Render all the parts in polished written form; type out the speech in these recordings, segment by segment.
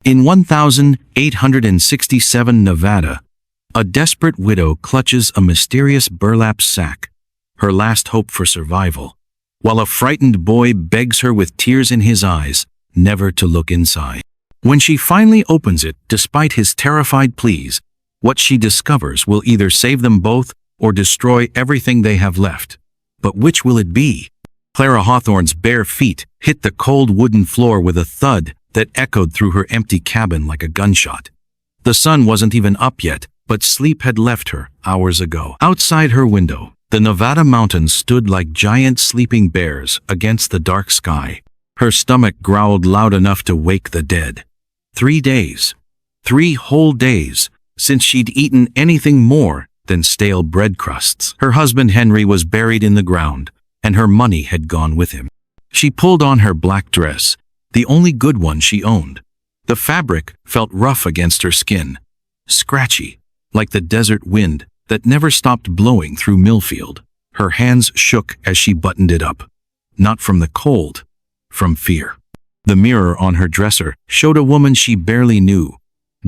In 1867 Nevada, a desperate widow clutches a mysterious burlap sack, her last hope for survival, while a frightened boy begs her with tears in his eyes never to look inside. When she finally opens it, despite his terrified pleas, what she discovers will either save them both or destroy everything they have left. But which will it be? Clara Hawthorne's bare feet hit the cold wooden floor with a thud that echoed through her empty cabin like a gunshot. The sun wasn't even up yet, but sleep had left her hours ago. Outside her window, the Nevada mountains stood like giant sleeping bears against the dark sky. Her stomach growled loud enough to wake the dead. 3 days, 3 whole days, since she'd eaten anything more than stale bread crusts. Her husband Henry was buried in the ground, and her money had gone with him. She pulled on her black dress, the only good one she owned. The fabric felt rough against her skin, scratchy, like the desert wind that never stopped blowing through Millfield. Her hands shook as she buttoned it up. Not from the cold, from fear. The mirror on her dresser showed a woman she barely knew,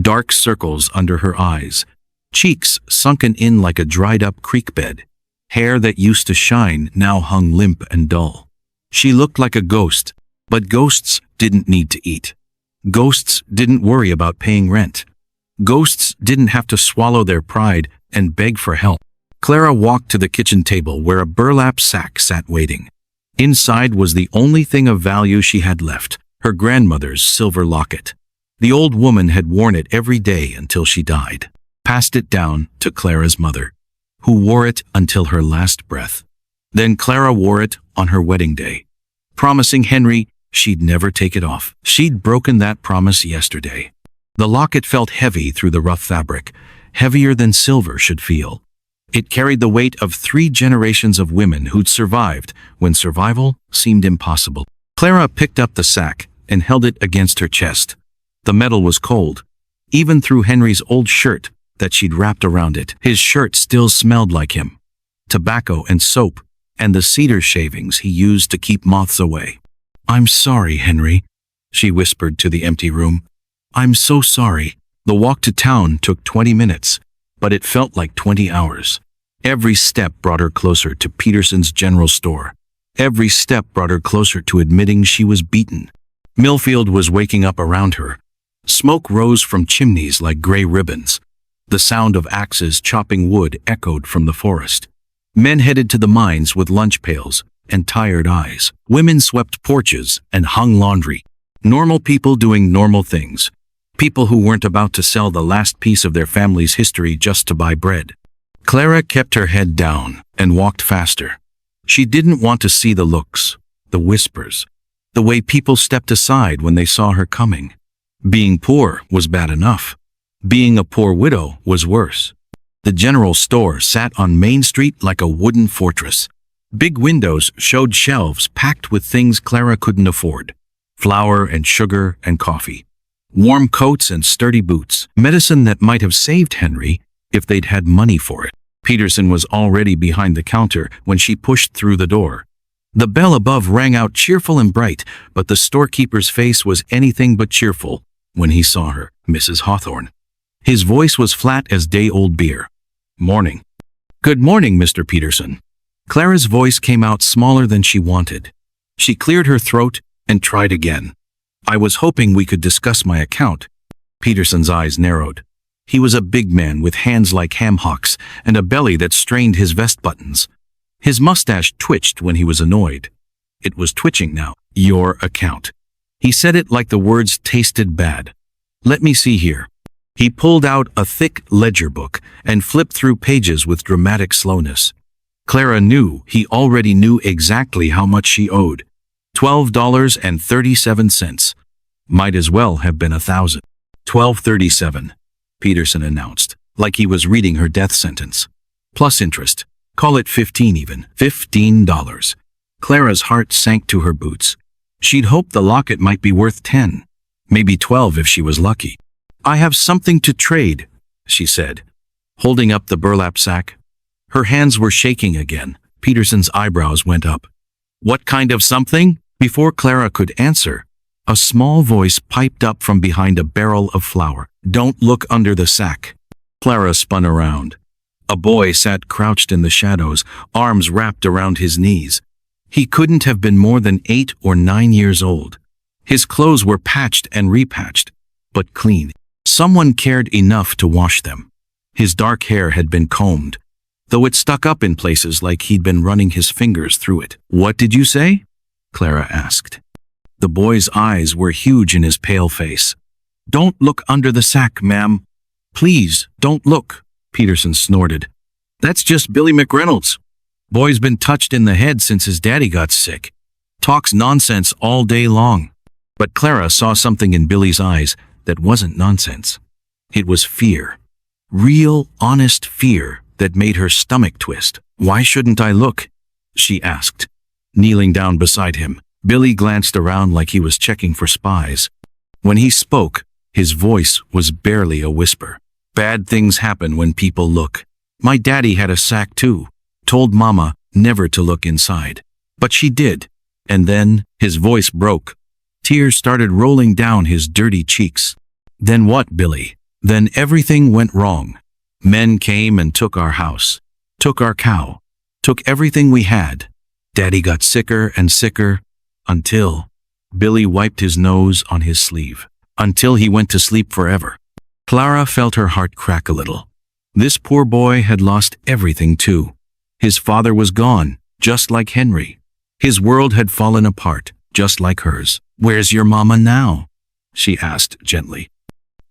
dark circles under her eyes, cheeks sunken in like a dried-up creek bed. Hair that used to shine now hung limp and dull. She looked like a ghost, but ghosts didn't need to eat. Ghosts didn't worry about paying rent. Ghosts didn't have to swallow their pride and beg for help. Clara walked to the kitchen table where a burlap sack sat waiting. Inside was the only thing of value she had left, her grandmother's silver locket. The old woman had worn it every day until she died. Passed it down to Clara's mother, who wore it until her last breath. Then Clara wore it on her wedding day, promising Henry she'd never take it off. She'd broken that promise yesterday. The locket felt heavy through the rough fabric, heavier than silver should feel. It carried the weight of 3 generations of women who'd survived when survival seemed impossible. Clara picked up the sack and held it against her chest. The metal was cold, even through Henry's old shirt that she'd wrapped around it. His shirt still smelled like him, tobacco and soap, and the cedar shavings he used to keep moths away. "I'm sorry, Henry," she whispered to the empty room. "I'm so sorry." The walk to town took 20 minutes, but it felt like 20 hours. Every step brought her closer to Peterson's general store. Every step brought her closer to admitting she was beaten. Millfield was waking up around her. Smoke rose from chimneys like gray ribbons. The sound of axes chopping wood echoed from the forest. Men headed to the mines with lunch pails and tired eyes. Women swept porches and hung laundry. Normal people doing normal things. People who weren't about to sell the last piece of their family's history just to buy bread. Clara kept her head down and walked faster. She didn't want to see the looks, the whispers, the way people stepped aside when they saw her coming. Being poor was bad enough. Being a poor widow was worse. The general store sat on Main Street like a wooden fortress. Big windows showed shelves packed with things Clara couldn't afford. Flour and sugar and coffee. Warm coats and sturdy boots. Medicine that might have saved Henry if they'd had money for it. Peterson was already behind the counter when she pushed through the door. The bell above rang out cheerful and bright, but the storekeeper's face was anything but cheerful when he saw her, Mrs. Hawthorne. His voice was flat as day-old beer. "Morning." "Good morning, Mr. Peterson." Clara's voice came out smaller than she wanted. She cleared her throat and tried again. "I was hoping we could discuss my account." Peterson's eyes narrowed. He was a big man with hands like ham hocks and a belly that strained his vest buttons. His mustache twitched when he was annoyed. It was twitching now. "Your account." He said it like the words tasted bad. "Let me see here." He pulled out a thick ledger book and flipped through pages with dramatic slowness. Clara knew he already knew exactly how much she owed. $12.37. Might as well have been 1,000. $12.37, Peterson announced, like he was reading her death sentence. Plus interest. Call it 15 even. $15. Clara's heart sank to her boots. She'd hoped the locket might be worth 10, maybe 12 if she was lucky. "I have something to trade," she said, holding up the burlap sack. Her hands were shaking again. Peterson's eyebrows went up. "What kind of something?" Before Clara could answer, A small voice piped up from behind a barrel of flour. "Don't look under the sack." Clara spun around. A boy sat crouched in the shadows, arms wrapped around his knees. He couldn't have been more than 8 or 9 years old. His clothes were patched and repatched, but clean. Someone cared enough to wash them. His dark hair had been combed, though it stuck up in places like he'd been running his fingers through it. "What did you say?" Clara asked. The boy's eyes were huge in his pale face. "Don't look under the sack, ma'am. Please, don't look," Peterson snorted. "That's just Billy McReynolds. Boy's been touched in the head since his daddy got sick. Talks nonsense all day long." But Clara saw something in Billy's eyes that wasn't nonsense. It was fear. Real, honest fear that made her stomach twist. "Why shouldn't I look?" she asked, kneeling down beside him. Billy glanced around like he was checking for spies. When he spoke, his voice was barely a whisper. "Bad things happen when people look. My daddy had a sack too. Told Mama never to look inside. But she did. And then his voice broke. Tears started rolling down his dirty cheeks. Then what, Billy? Then everything went wrong. Men came and took our house, took our cow, took everything we had. Daddy got sicker and sicker until..." Billy wiped his nose on his sleeve. "Until he went to sleep forever." Clara felt her heart crack a little. This poor boy had lost everything too. His father was gone, just like Henry. His world had fallen apart, just like hers. "Where's your mama now?" she asked gently.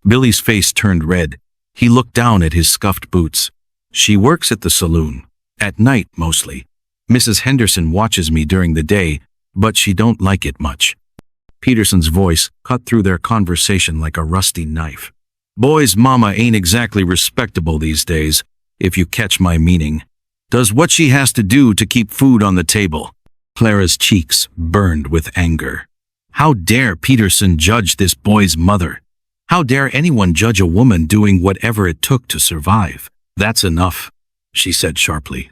Billy's face turned red. He looked down at his scuffed boots. "She works at the saloon. At night, mostly. Mrs. Henderson watches me during the day, but she don't like it much." Peterson's voice cut through their conversation like a rusty knife. "Boy's mama ain't exactly respectable these days, if you catch my meaning. Does what she has to do to keep food on the table." Clara's cheeks burned with anger. How dare Peterson judge this boy's mother? How dare anyone judge a woman doing whatever it took to survive? "That's enough," she said sharply.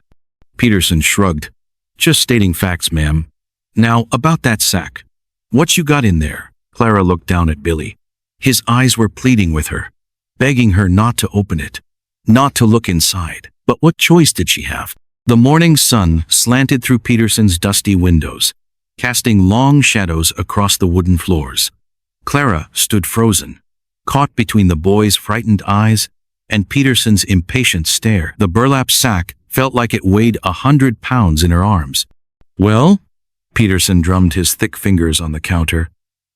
Peterson shrugged. "Just stating facts, ma'am. Now, about that sack. What you got in there?" Clara looked down at Billy. His eyes were pleading with her, begging her not to open it, not to look inside. But what choice did she have? The morning sun slanted through Peterson's dusty windows, casting long shadows across the wooden floors. Clara stood frozen, caught between the boy's frightened eyes and Peterson's impatient stare. The burlap sack felt like it weighed 100 pounds in her arms. "Well?" Peterson drummed his thick fingers on the counter.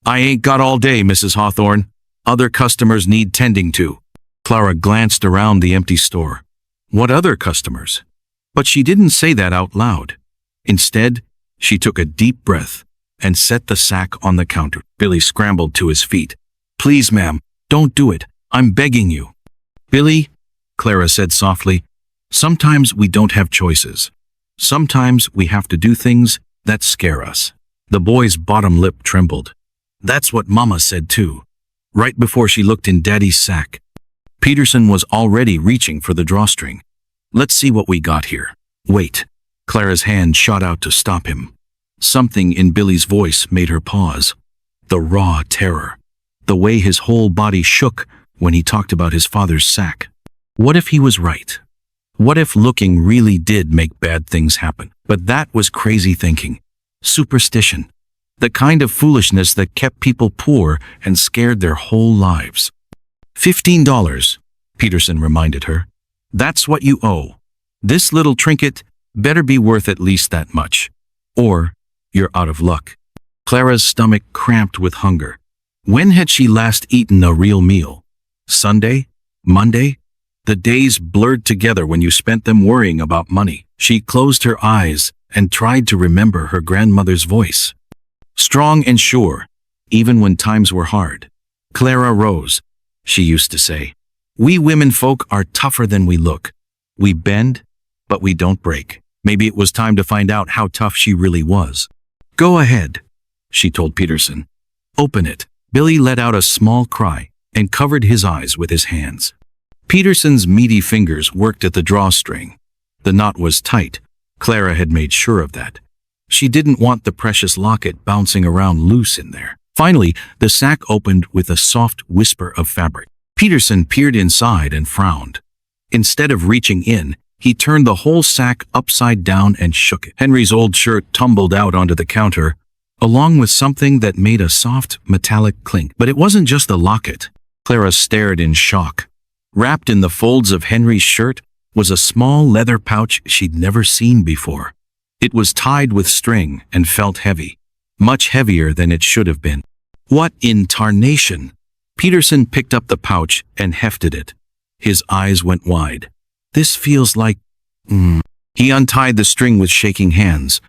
"I ain't got all day, Mrs. Hawthorne. Other customers need tending to." Clara glanced around the empty store. What other customers? But she didn't say that out loud. Instead, she took a deep breath and set the sack on the counter. Billy scrambled to his feet. "Please, ma'am, don't do it. I'm begging you." "Billy," Clara said softly, "sometimes we don't have choices. Sometimes we have to do things that scare us." The boy's bottom lip trembled. "That's what Mama said too," right before she looked in Daddy's sack. Peterson was already reaching for the drawstring. "Let's see what we got here." "Wait." Clara's hand shot out to stop him. Something in Billy's voice made her pause. The raw terror. The way his whole body shook when he talked about his father's sack. What if he was right? What if looking really did make bad things happen? But that was crazy thinking. Superstition. The kind of foolishness that kept people poor and scared their whole lives. $15, Peterson reminded her. That's what you owe. This little trinket better be worth at least that much. Or you're out of luck. Clara's stomach cramped with hunger. When had she last eaten a real meal? Sunday? Monday? The days blurred together when you spent them worrying about money. She closed her eyes and tried to remember her grandmother's voice. Strong and sure, even when times were hard. Clara rose, she used to say. We women folk are tougher than we look. We bend, but we don't break. Maybe it was time to find out how tough she really was. Go ahead, she told Peterson. Open it. Billy let out a small cry and covered his eyes with his hands. Peterson's meaty fingers worked at the drawstring. The knot was tight. Clara had made sure of that. She didn't want the precious locket bouncing around loose in there. Finally, the sack opened with a soft whisper of fabric. Peterson peered inside and frowned. Instead of reaching in, he turned the whole sack upside down and shook it. Henry's old shirt tumbled out onto the counter, along with something that made a soft, metallic clink. But it wasn't just a locket. Clara stared in shock. Wrapped in the folds of Henry's shirt was a small leather pouch she'd never seen before. It was tied with string and felt heavy, much heavier than it should have been. What in tarnation? Peterson picked up the pouch and hefted it. His eyes went wide. This feels like… He untied the string with shaking hands.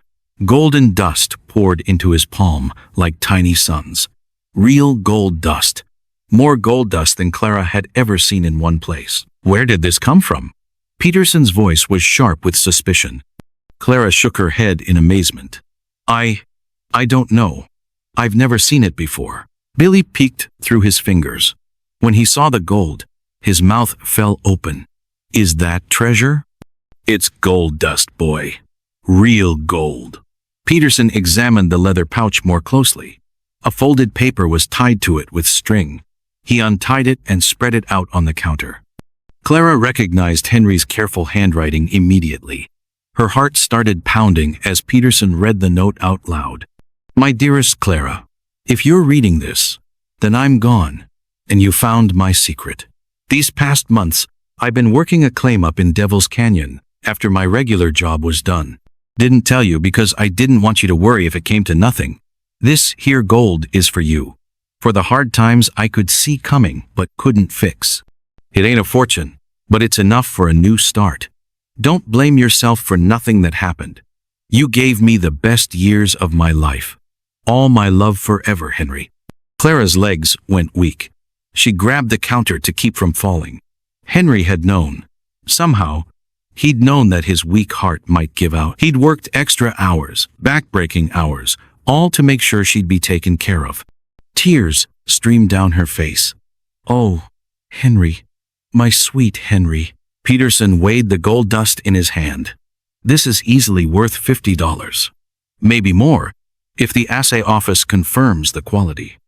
Golden dust poured into his palm like tiny suns. Real gold dust. More gold dust than Clara had ever seen in one place. Where did this come from? Peterson's voice was sharp with suspicion. Clara shook her head in amazement. I don't know. I've never seen it before. Billy peeked through his fingers. When he saw the gold, his mouth fell open. Is that treasure? It's gold dust, boy. Real gold. Peterson examined the leather pouch more closely. A folded paper was tied to it with string. He untied it and spread it out on the counter. Clara recognized Henry's careful handwriting immediately. Her heart started pounding as Peterson read the note out loud. My dearest Clara, if you're reading this, then I'm gone, and you found my secret. These past months, I've been working a claim up in Devil's Canyon after my regular job was done. Didn't tell you because I didn't want you to worry if it came to nothing. This here gold is for you. For the hard times I could see coming but couldn't fix. It ain't a fortune, but it's enough for a new start. Don't blame yourself for nothing that happened. You gave me the best years of my life. All my love forever, Henry. Clara's legs went weak. She grabbed the counter to keep from falling. Henry had known. Somehow, he'd known that his weak heart might give out. He'd worked extra hours, back-breaking hours, all to make sure she'd be taken care of. Tears streamed down her face. Oh, Henry, my sweet Henry. Peterson weighed the gold dust in his hand. This is easily worth $50. Maybe more, if the assay office confirms the quality.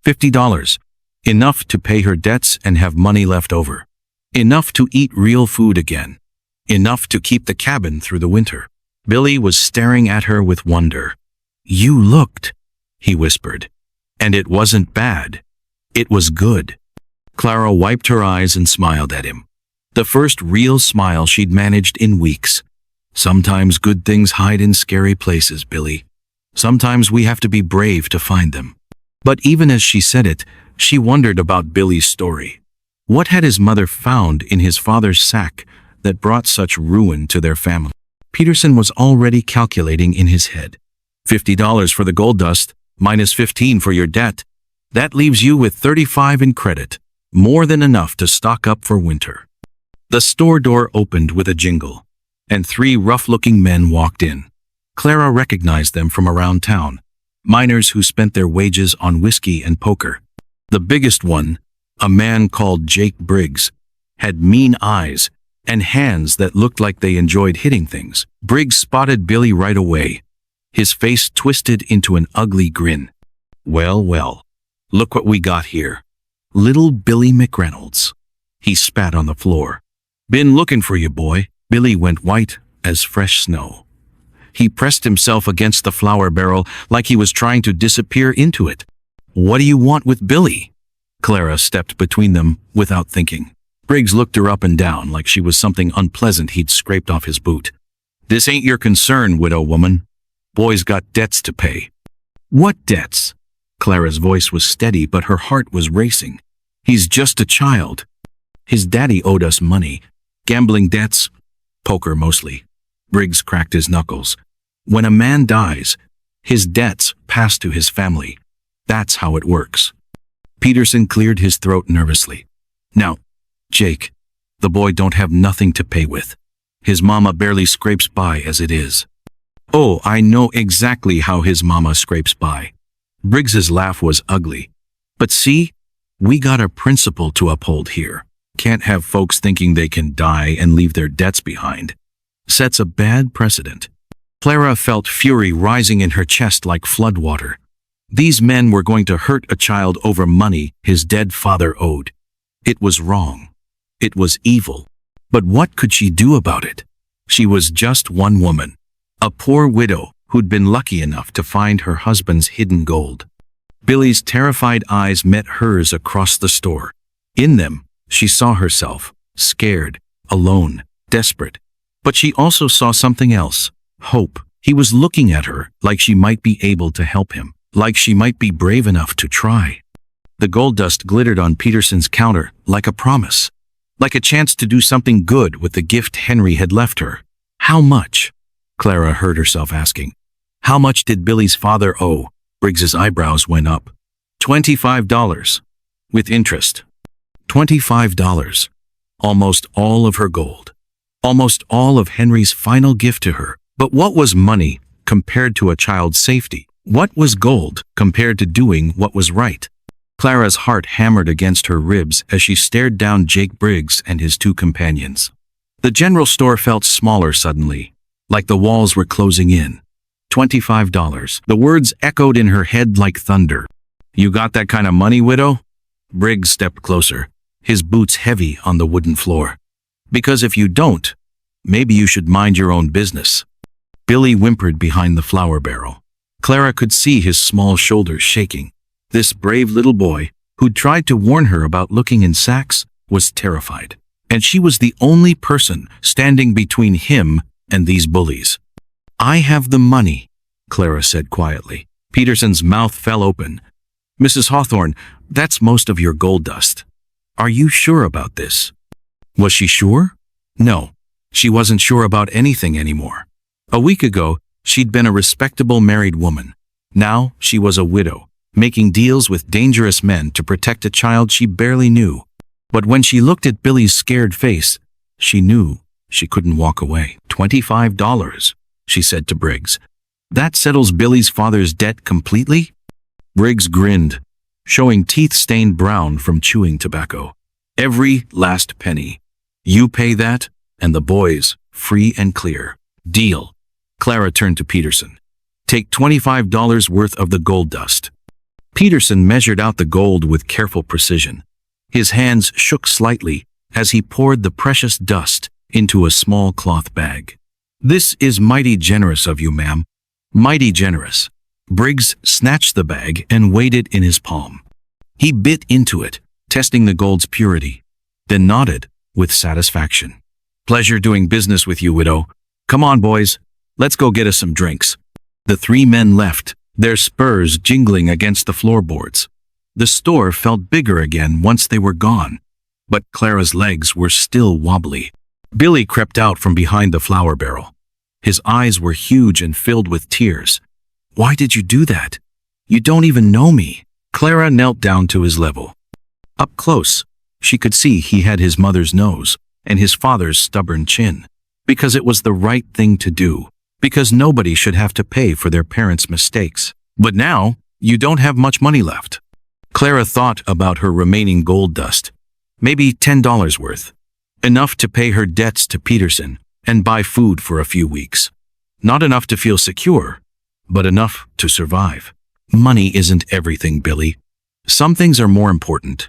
$50. Enough to pay her debts and have money left over. Enough to eat real food again. Enough to keep the cabin through the winter. Billy was staring at her with wonder. You looked, he whispered. And it wasn't bad. It was good. Clara wiped her eyes and smiled at him. The first real smile she'd managed in weeks. Sometimes good things hide in scary places, Billy. Sometimes we have to be brave to find them. But even as she said it, she wondered about Billy's story. What had his mother found in his father's sack that brought such ruin to their family? Peterson was already calculating in his head. $50 for the gold dust, minus $15 for your debt. That leaves you with $35 in credit, more than enough to stock up for winter. The store door opened with a jingle, and 3 rough-looking men walked in. Clara recognized them from around town, miners who spent their wages on whiskey and poker. The biggest one, a man called Jake Briggs, had mean eyes and hands that looked like they enjoyed hitting things. Briggs spotted Billy right away. His face twisted into an ugly grin. Well, look what we got here. Little Billy McReynolds. He spat on the floor. Been looking for you, boy. Billy went white as fresh snow. He pressed himself against the flour barrel like he was trying to disappear into it. What do you want with Billy? Clara stepped between them without thinking. Briggs looked her up and down like she was something unpleasant he'd scraped off his boot. This ain't your concern, widow woman. Boy's got debts to pay. What debts? Clara's voice was steady, but her heart was racing. He's just a child. His daddy owed us money. Gambling debts, poker mostly. Briggs cracked his knuckles. When a man dies, his debts pass to his family. That's how it works. Peterson cleared his throat nervously. Now, Jake, the boy don't have nothing to pay with. His mama barely scrapes by as it is. Oh, I know exactly how his mama scrapes by. Briggs's laugh was ugly. But see, we got a principle to uphold here. Can't have folks thinking they can die and leave their debts behind. Sets a bad precedent. Clara felt fury rising in her chest like floodwater. These men were going to hurt a child over money his dead father owed. It was wrong. It was evil. But what could she do about it? She was just one woman, a poor widow who'd been lucky enough to find her husband's hidden gold. Billy's terrified eyes met hers across the store. In them, she saw herself, scared, alone, desperate. But she also saw something else, hope. He was looking at her like she might be able to help him, like she might be brave enough to try. The gold dust glittered on Peterson's counter like a promise, like a chance to do something good with the gift Henry had left her. How much? Clara heard herself asking. How much did Billy's father owe? Briggs's eyebrows went up. $25. With interest. $25. Almost all of her gold. Almost all of Henry's final gift to her. But what was money compared to a child's safety? What was gold compared to doing what was right? Clara's heart hammered against her ribs as she stared down Jake Briggs and his two companions. The general store felt smaller suddenly, like the walls were closing in. $25. The words echoed in her head like thunder. You got that kind of money, widow? Briggs stepped closer, his boots heavy on the wooden floor. Because if you don't, maybe you should mind your own business. Billy whimpered behind the flour barrel. Clara could see his small shoulders shaking. This brave little boy, who'd tried to warn her about looking in sacks, was terrified. And she was the only person standing between him and these bullies. I have the money, Clara said quietly. Peterson's mouth fell open. Mrs. Hawthorne, that's most of your gold dust. Are you sure about this? Was she sure? No, she wasn't sure about anything anymore. A week ago, she'd been a respectable married woman. Now she was a widow, making deals with dangerous men to protect a child she barely knew. But when she looked at Billy's scared face, she knew she couldn't walk away. $25, she said to Briggs. That settles Billy's father's debt completely? Briggs grinned, showing teeth stained brown from chewing tobacco. Every last penny. You pay that, and the boys, free and clear. Deal. Clara turned to Peterson. Take $25 worth of the gold dust. Peterson measured out the gold with careful precision. His hands shook slightly as he poured the precious dust into a small cloth bag. This is mighty generous of you, ma'am. Mighty generous. Briggs snatched the bag and weighed it in his palm. He bit into it, testing the gold's purity, then nodded with satisfaction. Pleasure doing business with you, widow. Come on, boys. Let's go get us some drinks. The three men left, their spurs jingling against the floorboards. The store felt bigger again once they were gone, but Clara's legs were still wobbly. Billy crept out from behind the flour barrel. His eyes were huge and filled with tears. Why did you do that? You don't even know me. Clara knelt down to his level. Up close, she could see he had his mother's nose and his father's stubborn chin. Because it was the right thing to do. Because nobody should have to pay for their parents' mistakes. But now, you don't have much money left. Clara thought about her remaining gold dust. Maybe $10 worth. Enough to pay her debts to Peterson and buy food for a few weeks. Not enough to feel secure, but enough to survive. Money isn't everything, Billy. Some things are more important.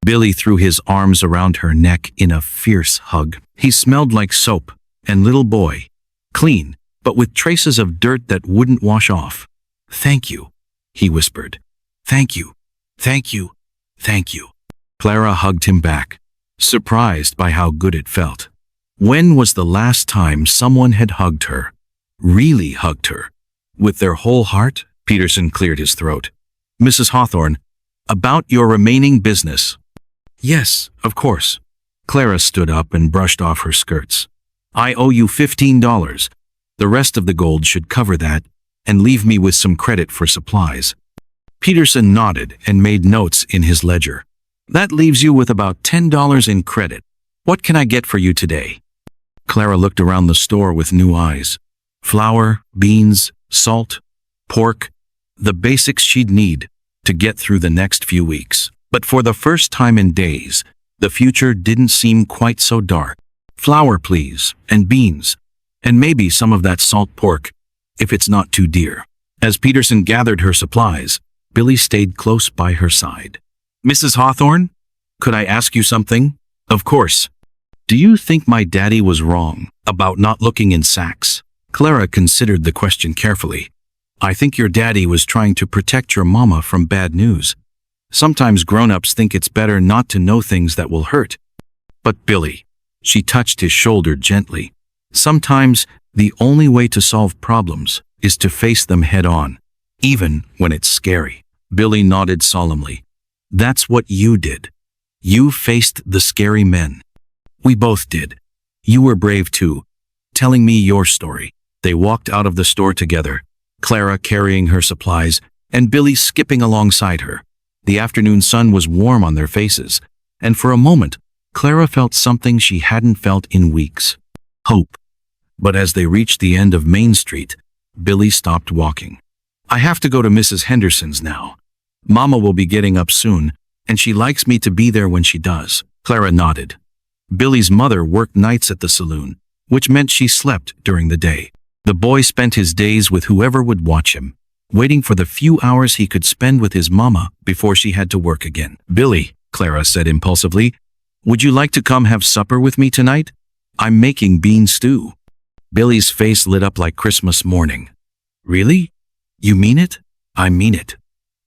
Billy threw his arms around her neck in a fierce hug. He smelled like soap and little boy. Clean, but with traces of dirt that wouldn't wash off. Thank you, he whispered. Thank you, thank you, thank you. Clara hugged him back, surprised by how good it felt. When was the last time someone had hugged her? Really hugged her? With their whole heart? Peterson cleared his throat. Mrs. Hawthorne, about your remaining business. Yes, of course. Clara stood up and brushed off her skirts. I owe you $15. The rest of the gold should cover that and leave me with some credit for supplies. Peterson nodded and made notes in his ledger. That leaves you with about $10 in credit. What can I get for you today? Clara looked around the store with new eyes. Flour, beans, salt, pork, the basics she'd need to get through the next few weeks. But for the first time in days, the future didn't seem quite so dark. Flour, please, and beans, and maybe some of that salt pork, if it's not too dear. As Peterson gathered her supplies, Billy stayed close by her side. "Mrs. Hawthorne, could I ask you something?" "Of course." "Do you think my daddy was wrong about not looking in sacks?" Clara considered the question carefully. "I think your daddy was trying to protect your mama from bad news. Sometimes grown-ups think it's better not to know things that will hurt." "But Billy," she touched his shoulder gently, "sometimes the only way to solve problems is to face them head-on, even when it's scary." Billy nodded solemnly. "That's what you did. You faced the scary men." "We both did. You were brave too, telling me your story." They walked out of the store together, Clara carrying her supplies and Billy skipping alongside her. The afternoon sun was warm on their faces, and for a moment, Clara felt something she hadn't felt in weeks: hope. But as they reached the end of Main Street, Billy stopped walking. "I have to go to Mrs. Henderson's now. Mama will be getting up soon, and she likes me to be there when she does." Clara nodded. Billy's mother worked nights at the saloon, which meant she slept during the day. The boy spent his days with whoever would watch him, waiting for the few hours he could spend with his mama before she had to work again. "Billy," Clara said impulsively, "would you like to come have supper with me tonight? I'm making bean stew." Billy's face lit up like Christmas morning. "Really? You mean it?" "I mean it.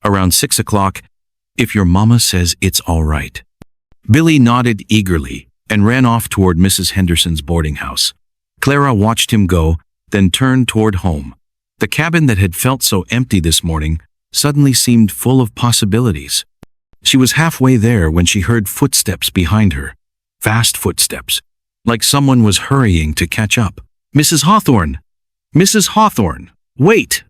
Around 6 o'clock, if your mama says it's all right." Billy nodded eagerly and ran off toward Mrs. Henderson's boarding house. Clara watched him go, then turned toward home. The cabin that had felt so empty this morning suddenly seemed full of possibilities. She was halfway there when she heard footsteps behind her. Fast footsteps, like someone was hurrying to catch up. "Mrs. Hawthorne! Mrs. Hawthorne! Wait!"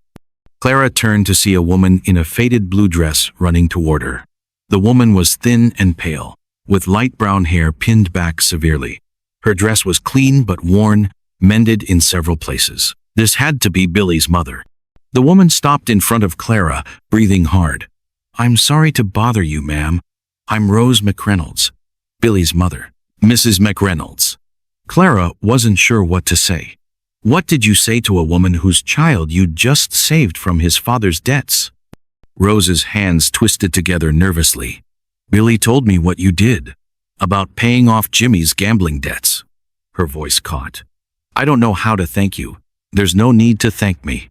Clara turned to see a woman in a faded blue dress running toward her. The woman was thin and pale, with light brown hair pinned back severely. Her dress was clean but worn, mended in several places. This had to be Billy's mother. The woman stopped in front of Clara, breathing hard. "I'm sorry to bother you, ma'am. I'm Rose McReynolds, Billy's mother." "Mrs. McReynolds." Clara wasn't sure what to say. What did you say to a woman whose child you'd just saved from his father's debts? Rose's hands twisted together nervously. "Billy told me what you did, about paying off Jimmy's gambling debts." Her voice caught. "I don't know how to thank you. There's no need to thank me."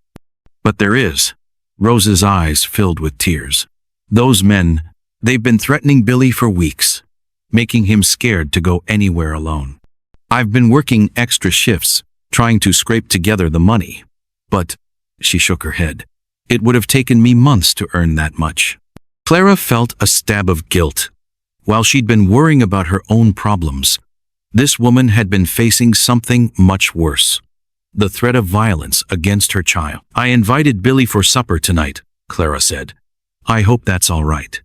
"But there is." Rose's eyes filled with tears. "Those men, they've been threatening Billy for weeks, making him scared to go anywhere alone. I've been working extra shifts, trying to scrape together the money. But," she shook her head, "it would have taken me months to earn that much." Clara felt a stab of guilt. While she'd been worrying about her own problems, this woman had been facing something much worse: the threat of violence against her child. "I invited Billy for supper tonight," Clara said. "I hope that's all right."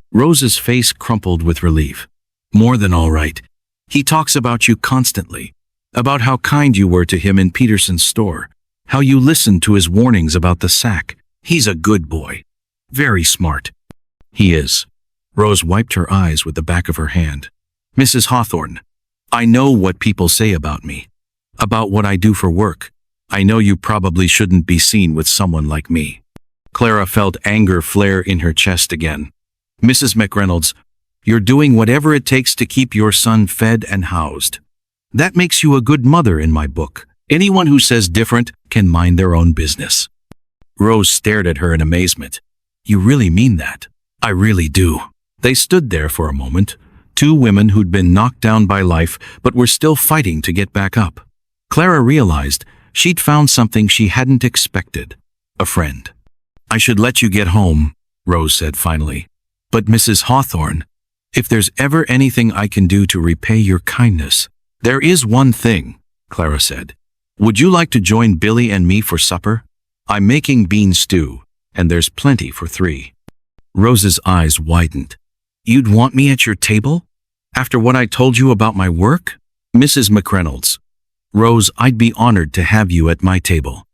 Rose's face crumpled with relief. "More than all right. He talks about you constantly, about how kind you were to him in Peterson's store, how you listened to his warnings about the sack. He's a good boy. Very smart." "He is." Rose wiped her eyes with the back of her hand. "Mrs. Hawthorne, I know what people say about me, about what I do for work. I know you probably shouldn't be seen with someone like me." Clara felt anger flare in her chest again. "Mrs. McReynolds, you're doing whatever it takes to keep your son fed and housed. That makes you a good mother in my book. Anyone who says different can mind their own business." Rose stared at her in amazement. "You really mean that?" "I really do." They stood there for a moment, two women who'd been knocked down by life but were still fighting to get back up. Clara realized she'd found something she hadn't expected: a friend. "I should let you get home," Rose said finally. "But Mrs. Hawthorne, if there's ever anything I can do to repay your kindness—" "There is one thing," Clara said. "Would you like to join Billy and me for supper? I'm making bean stew, and there's plenty for 3. Rose's eyes widened. "You'd want me at your table? After what I told you about my work?" "Mrs. McReynolds. Rose, I'd be honored to have you at my table."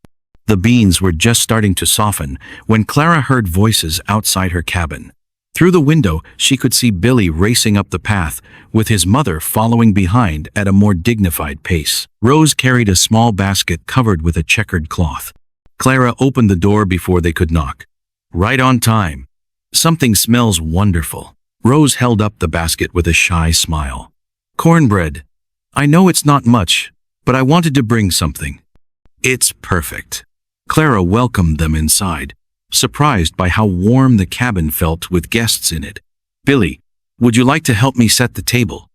The beans were just starting to soften when Clara heard voices outside her cabin. Through the window, she could see Billy racing up the path, with his mother following behind at a more dignified pace. Rose carried a small basket covered with a checkered cloth. Clara opened the door before they could knock. "Right on time," Something smells wonderful. Rose held up the basket with a shy smile. Cornbread. I know it's not much, but I wanted to bring something. It's perfect. Clara welcomed them inside, surprised by how warm the cabin felt with guests in it. Billy, would you like to help me set the table?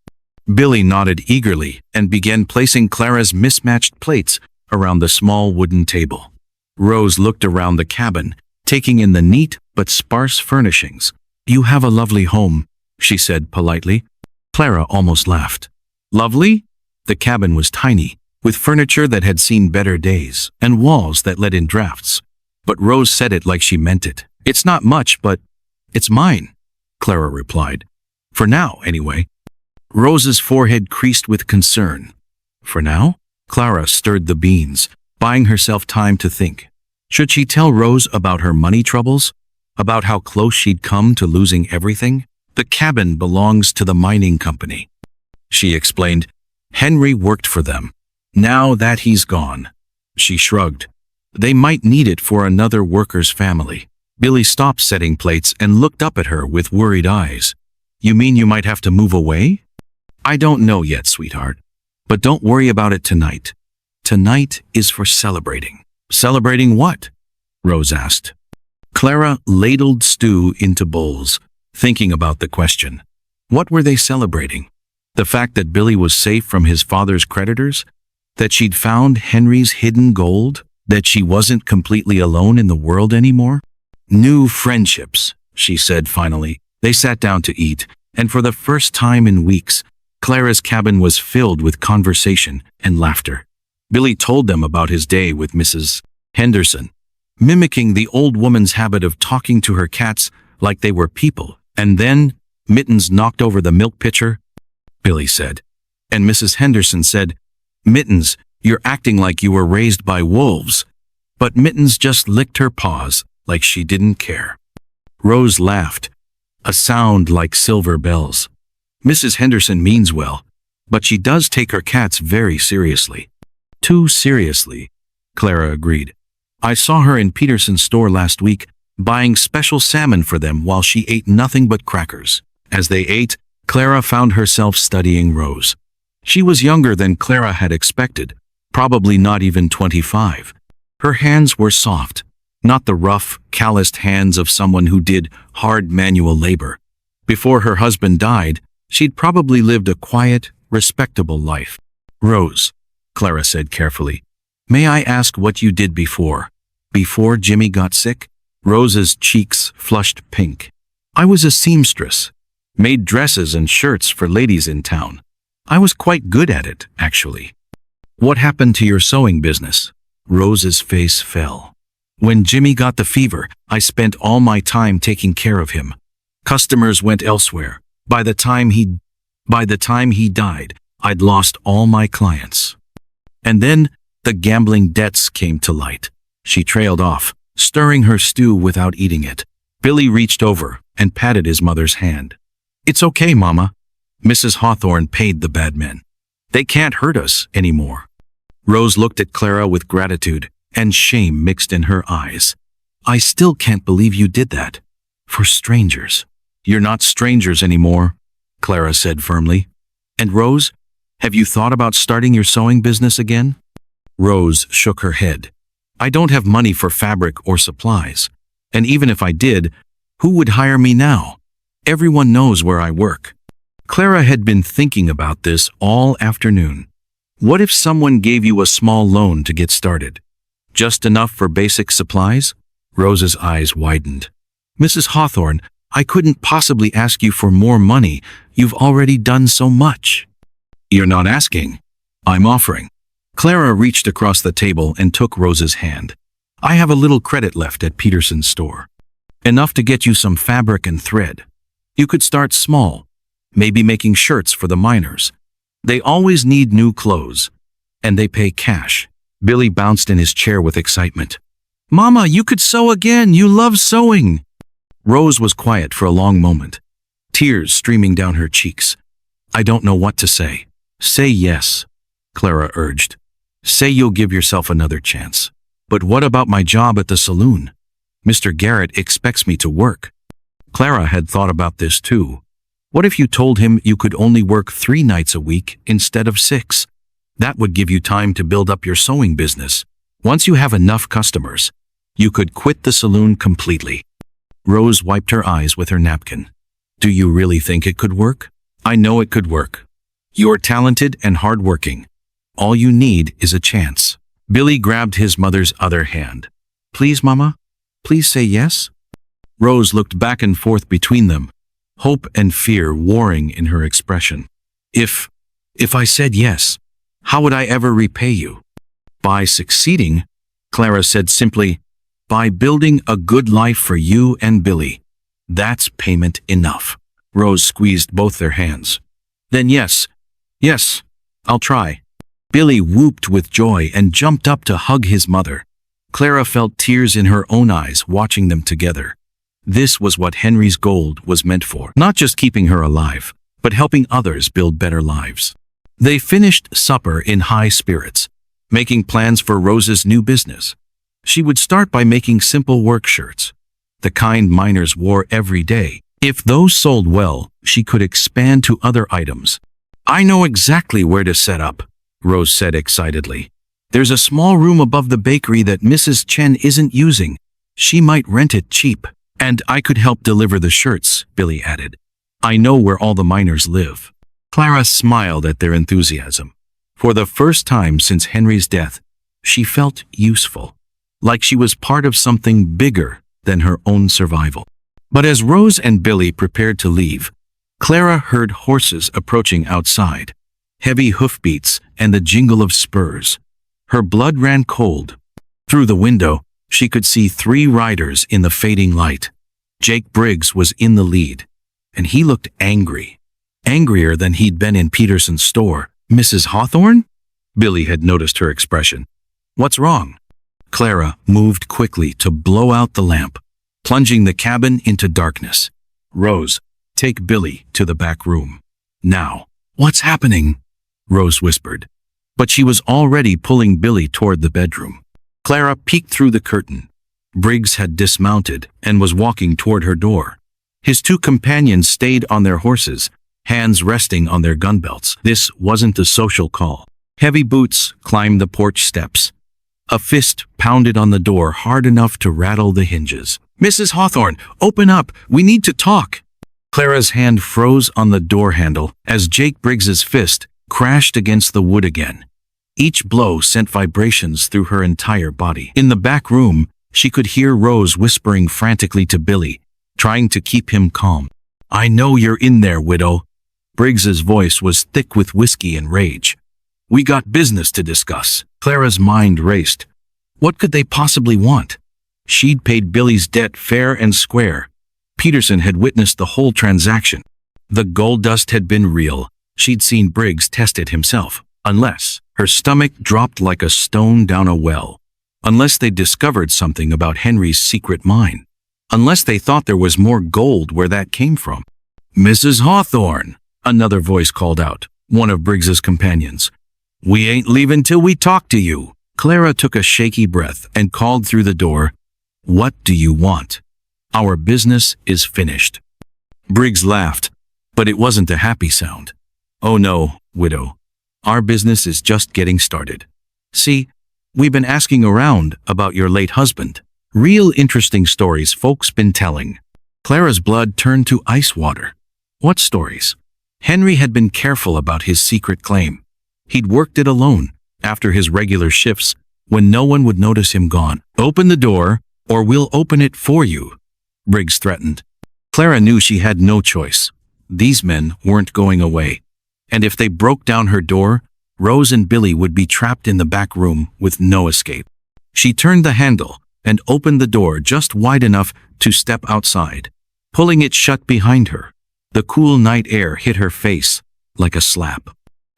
Billy nodded eagerly and began placing Clara's mismatched plates around the small wooden table. Rose looked around the cabin, taking in the neat but sparse furnishings. You have a lovely home, she said politely. Clara almost laughed. Lovely? The cabin was tiny, with furniture that had seen better days and walls that let in drafts. But Rose said it like she meant it. It's not much, but it's mine, Clara replied. For now, anyway. Rose's forehead creased with concern. For now? Clara stirred the beans, buying herself time to think. Should she tell Rose about her money troubles? About how close she'd come to losing everything? The cabin belongs to the mining company, she explained. Henry worked for them. Now that he's gone, she shrugged. They might need it for another worker's family. Billy stopped setting plates and looked up at her with worried eyes. You mean you might have to move away? I don't know yet, sweetheart. But don't worry about it tonight. Tonight is for celebrating. Celebrating what? Rose asked. Clara ladled stew into bowls, thinking about the question. What were they celebrating? The fact that Billy was safe from his father's creditors? That she'd found Henry's hidden gold? That she wasn't completely alone in the world anymore? New friendships, she said finally. They sat down to eat, and for the first time in weeks, Clara's cabin was filled with conversation and laughter. Billy told them about his day with Mrs. Henderson, mimicking the old woman's habit of talking to her cats like they were people. And then Mittens knocked over the milk pitcher, Billy said. And Mrs. Henderson said, Mittens, you're acting like you were raised by wolves. But Mittens just licked her paws like she didn't care. Rose laughed, a sound like silver bells. Mrs. Henderson means well, but she does take her cats very seriously. Too seriously, Clara agreed. I saw her in Peterson's store last week, buying special salmon for them while she ate nothing but crackers. As they ate, Clara found herself studying Rose. She was younger than Clara had expected, probably not even 25. Her hands were soft, not the rough, calloused hands of someone who did hard manual labor. Before her husband died, she'd probably lived a quiet, respectable life. Rose, Clara said carefully, may I ask what you did before? Before Jimmy got sick? Rose's cheeks flushed pink. I was a seamstress. Made dresses and shirts for ladies in town. I was quite good at it, actually. What happened to your sewing business? Rose's face fell. When Jimmy got the fever, I spent all my time taking care of him. Customers went elsewhere. By the time he died, I'd lost all my clients. And then the gambling debts came to light. She trailed off, stirring her stew without eating it. Billy reached over and patted his mother's hand. It's okay, Mama. Mrs. Hawthorne paid the bad men. They can't hurt us anymore. Rose looked at Clara with gratitude and shame mixed in her eyes. I still can't believe you did that. For strangers. You're not strangers anymore, Clara said firmly. And Rose, have you thought about starting your sewing business again? Rose shook her head. I don't have money for fabric or supplies. And even if I did, who would hire me now? Everyone knows where I work. Clara had been thinking about this all afternoon. What if someone gave you a small loan to get started? Just enough for basic supplies? Rose's eyes widened. Mrs. Hawthorne, I couldn't possibly ask you for more money. You've already done so much. You're not asking. I'm offering. Clara reached across the table and took Rose's hand. I have a little credit left at Peterson's store. Enough to get you some fabric and thread. You could start small, maybe making shirts for the miners. They always need new clothes, and they pay cash. Billy bounced in his chair with excitement. Mama, you could sew again. You love sewing. Rose was quiet for a long moment, tears streaming down her cheeks. I don't know what to say. Say yes, Clara urged. Say you'll give yourself another chance. But what about my job at the saloon? Mr. Garrett expects me to work. Clara had thought about this too. What if you told him you could only work 3 nights a week instead of 6? That would give you time to build up your sewing business. Once you have enough customers, you could quit the saloon completely. Rose wiped her eyes with her napkin. Do you really think it could work? I know it could work. You're talented and hardworking. All you need is a chance. Billy grabbed his mother's other hand. Please, Mama? Please say yes? Rose looked back and forth between them, hope and fear warring in her expression. If I said yes, how would I ever repay you? By succeeding, Clara said simply, by building a good life for you and Billy. That's payment enough. Rose squeezed both their hands. Then yes, I'll try. Billy whooped with joy and jumped up to hug his mother. Clara felt tears in her own eyes watching them together. This was what Henry's gold was meant for. Not just keeping her alive, but helping others build better lives. They finished supper in high spirits, making plans for Rose's new business. She would start by making simple work shirts, the kind miners wore every day. If those sold well, she could expand to other items. I know exactly where to set up, Rose said excitedly. There's a small room above the bakery that Mrs. Chen isn't using. She might rent it cheap. And I could help deliver the shirts, Billy added. I know where all the miners live. Clara smiled at their enthusiasm. For the first time since Henry's death, she felt useful, like she was part of something bigger than her own survival. But as Rose and Billy prepared to leave, Clara heard horses approaching outside, heavy hoofbeats and the jingle of spurs. Her blood ran cold. Through the window, she could see 3 riders in the fading light. Jake Briggs was in the lead, and he looked angry. Angrier than he'd been in Peterson's store. Mrs. Hawthorne? Billy had noticed her expression. What's wrong? Clara moved quickly to blow out the lamp, plunging the cabin into darkness. Rose, take Billy to the back room. Now. What's happening? Rose whispered. But she was already pulling Billy toward the bedroom. Clara peeked through the curtain. Briggs had dismounted and was walking toward her door. His 2 companions stayed on their horses, hands resting on their gun belts. This wasn't a social call. Heavy boots climbed the porch steps. A fist pounded on the door hard enough to rattle the hinges. Mrs. Hawthorne, open up! We need to talk! Clara's hand froze on the door handle as Jake Briggs's fist crashed against the wood again. Each blow sent vibrations through her entire body. In the back room, she could hear Rose whispering frantically to Billy, trying to keep him calm. I know you're in there, widow. Briggs's voice was thick with whiskey and rage. We got business to discuss. Clara's mind raced. What could they possibly want? She'd paid Billy's debt fair and square. Peterson had witnessed the whole transaction. The gold dust had been real. She'd seen Briggs test it himself. Unless her stomach dropped like a stone down a well. Unless they discovered something about Henry's secret mine. Unless they thought there was more gold where that came from. Mrs. Hawthorne, another voice called out, one of Briggs's companions. We ain't leaving till we talk to you. Clara took a shaky breath and called through the door. What do you want? Our business is finished. Briggs laughed, but it wasn't a happy sound. Oh no, widow. Our business is just getting started. See, we've been asking around about your late husband. Real interesting stories folks been telling. Clara's blood turned to ice water. What stories? Henry had been careful about his secret claim. He'd worked it alone, after his regular shifts, when no one would notice him gone. Open the door, or we'll open it for you, Briggs threatened. Clara knew she had no choice. These men weren't going away. And if they broke down her door, Rose and Billy would be trapped in the back room with no escape. She turned the handle and opened the door just wide enough to step outside, pulling it shut behind her. The cool night air hit her face like a slap.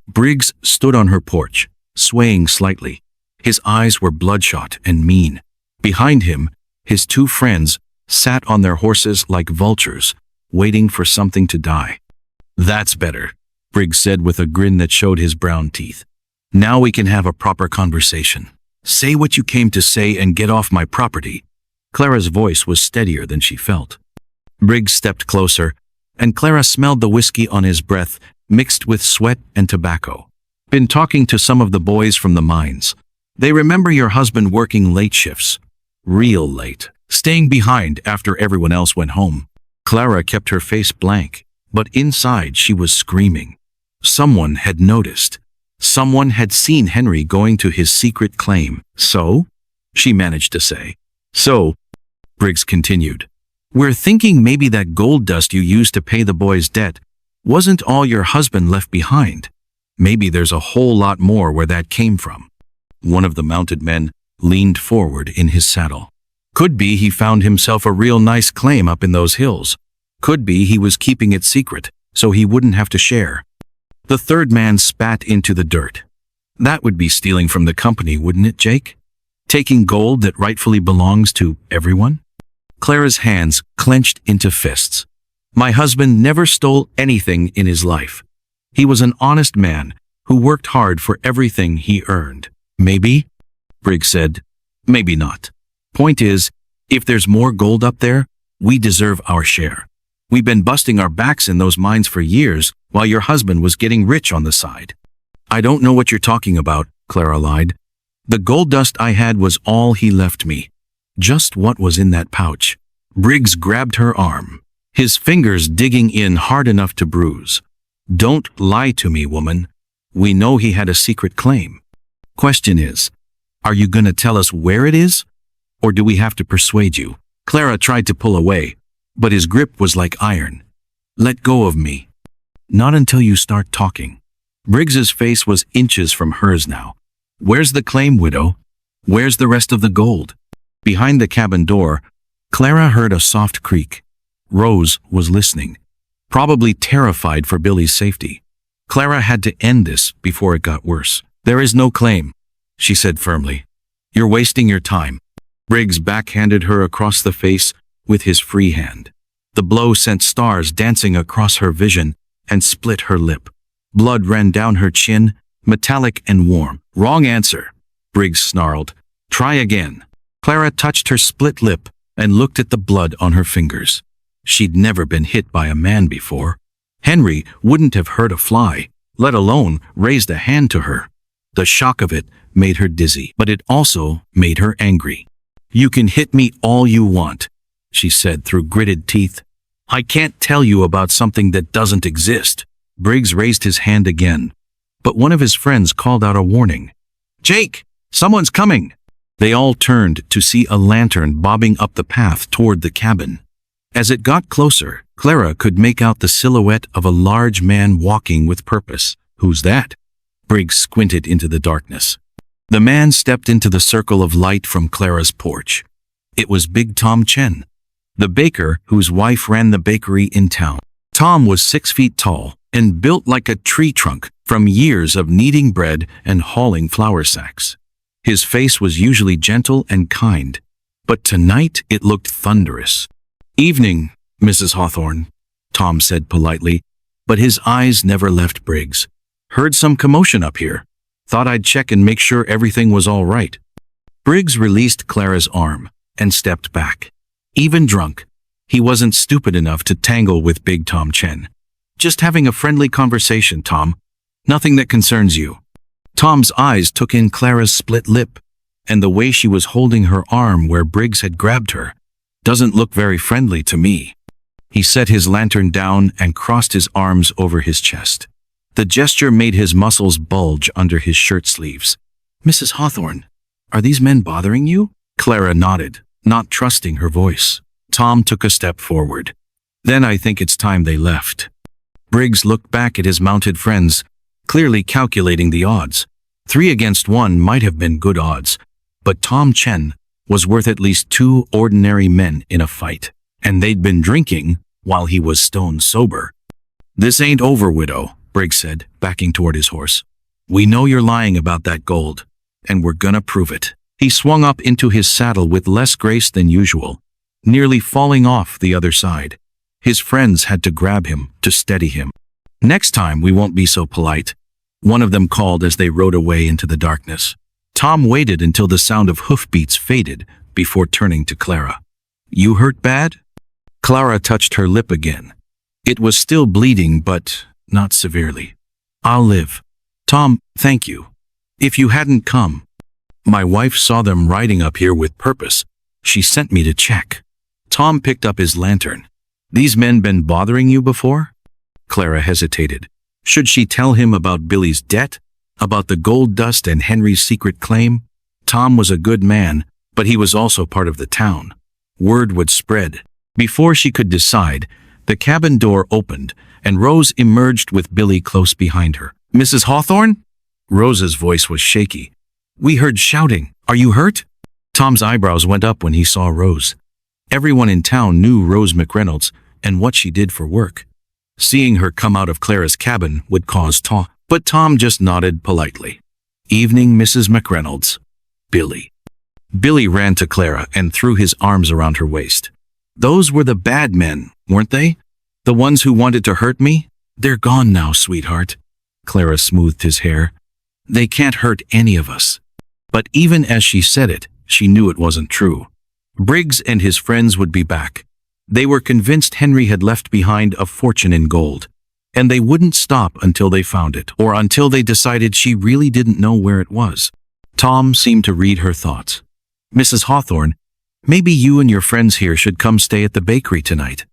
Briggs stood on her porch, swaying slightly. His eyes were bloodshot and mean. Behind him, his 2 friends sat on their horses like vultures, waiting for something to die. That's better, Briggs said with a grin that showed his brown teeth. Now we can have a proper conversation. Say what you came to say and get off my property. Clara's voice was steadier than she felt. Briggs stepped closer, and Clara smelled the whiskey on his breath, mixed with sweat and tobacco. Been talking to some of the boys from the mines. They remember your husband working late shifts. Real late. Staying behind after everyone else went home. Clara kept her face blank, but inside she was screaming. Someone had noticed. Someone had seen Henry going to his secret claim. So? She managed to say. So, Briggs continued. We're thinking maybe that gold dust you used to pay the boy's debt wasn't all your husband left behind. Maybe there's a whole lot more where that came from. One of the mounted men leaned forward in his saddle. Could be he found himself a real nice claim up in those hills. Could be he was keeping it secret so he wouldn't have to share. The third man spat into the dirt. That would be stealing from the company, wouldn't it, Jake? Taking gold that rightfully belongs to everyone? Clara's hands clenched into fists. My husband never stole anything in his life. He was an honest man who worked hard for everything he earned. Maybe, Briggs said, maybe not. Point is, if there's more gold up there, we deserve our share. We've been busting our backs in those mines for years while your husband was getting rich on the side. I don't know what you're talking about, Clara lied. The gold dust I had was all he left me. Just what was in that pouch. Briggs grabbed her arm, his fingers digging in hard enough to bruise. Don't lie to me, woman. We know he had a secret claim. Question is, are you going to tell us where it is? Or do we have to persuade you? Clara tried to pull away, but his grip was like iron. Let go of me. Not until you start talking. Briggs's face was inches from hers now. Where's the claim, widow? Where's the rest of the gold? Behind the cabin door, Clara heard a soft creak. Rose was listening, probably terrified for Billy's safety. Clara had to end this before it got worse. There is no claim, she said firmly. You're wasting your time. Briggs backhanded her across the face with his free hand. The blow sent stars dancing across her vision and split her lip. Blood ran down her chin, metallic and warm. Wrong answer, Briggs snarled. Try again. Clara touched her split lip and looked at the blood on her fingers. She'd never been hit by a man before. Henry wouldn't have hurt a fly, let alone raised a hand to her. The shock of it made her dizzy, but it also made her angry. You can hit me all you want, she said through gritted teeth. I can't tell you about something that doesn't exist. Briggs raised his hand again, but one of his friends called out a warning. Jake, someone's coming. They all turned to see a lantern bobbing up the path toward the cabin. As it got closer, Clara could make out the silhouette of a large man walking with purpose. Who's that? Briggs squinted into the darkness. The man stepped into the circle of light from Clara's porch. It was Big Tom Chen, the baker whose wife ran the bakery in town. Tom was 6 feet tall and built like a tree trunk from years of kneading bread and hauling flour sacks. His face was usually gentle and kind, but tonight it looked thunderous. Evening, Mrs. Hawthorne, Tom said politely, but his eyes never left Briggs. Heard some commotion up here. Thought I'd check and make sure everything was all right. Briggs released Clara's arm and stepped back. Even drunk, he wasn't stupid enough to tangle with Big Tom Chen. Just having a friendly conversation, Tom. Nothing that concerns you. Tom's eyes took in Clara's split lip and the way she was holding her arm where Briggs had grabbed her. Doesn't look very friendly to me. He set his lantern down and crossed his arms over his chest. The gesture made his muscles bulge under his shirt sleeves. Mrs. Hawthorne, are these men bothering you? Clara nodded, not trusting her voice. Tom took a step forward. Then I think it's time they left. Briggs looked back at his mounted friends, clearly calculating the odds. 3 against 1 might have been good odds, but Tom Chen was worth at least 2 ordinary men in a fight, and they'd been drinking while he was stone sober. This ain't over, widow, Briggs said, backing toward his horse. We know you're lying about that gold, and we're gonna prove it. He swung up into his saddle with less grace than usual, nearly falling off the other side. His friends had to grab him to steady him. Next time we won't be so polite, one of them called as they rode away into the darkness. Tom waited until the sound of hoofbeats faded before turning to Clara. You hurt bad? Clara touched her lip again. It was still bleeding, but not severely. I'll live. Tom, thank you. If you hadn't come. My wife saw them riding up here with purpose. She sent me to check. Tom picked up his lantern. These men been bothering you before? Clara hesitated. Should she tell him about Billy's debt? About the gold dust and Henry's secret claim? Tom was a good man, but he was also part of the town. Word would spread. Before she could decide, the cabin door opened, and Rose emerged with Billy close behind her. Mrs. Hawthorne? Rose's voice was shaky. We heard shouting. Are you hurt? Tom's eyebrows went up when he saw Rose. Everyone in town knew Rose McReynolds and what she did for work. Seeing her come out of Clara's cabin would cause talk, but Tom just nodded politely. Evening, Mrs. McReynolds. Billy. Billy ran to Clara and threw his arms around her waist. Those were the bad men, weren't they? The ones who wanted to hurt me? They're gone now, sweetheart. Clara smoothed his hair. They can't hurt any of us. But even as she said it, she knew it wasn't true. Briggs and his friends would be back. They were convinced Henry had left behind a fortune in gold, and they wouldn't stop until they found it, or until they decided she really didn't know where it was. Tom seemed to read her thoughts. Mrs. Hawthorne, maybe you and your friends here should come stay at the bakery tonight.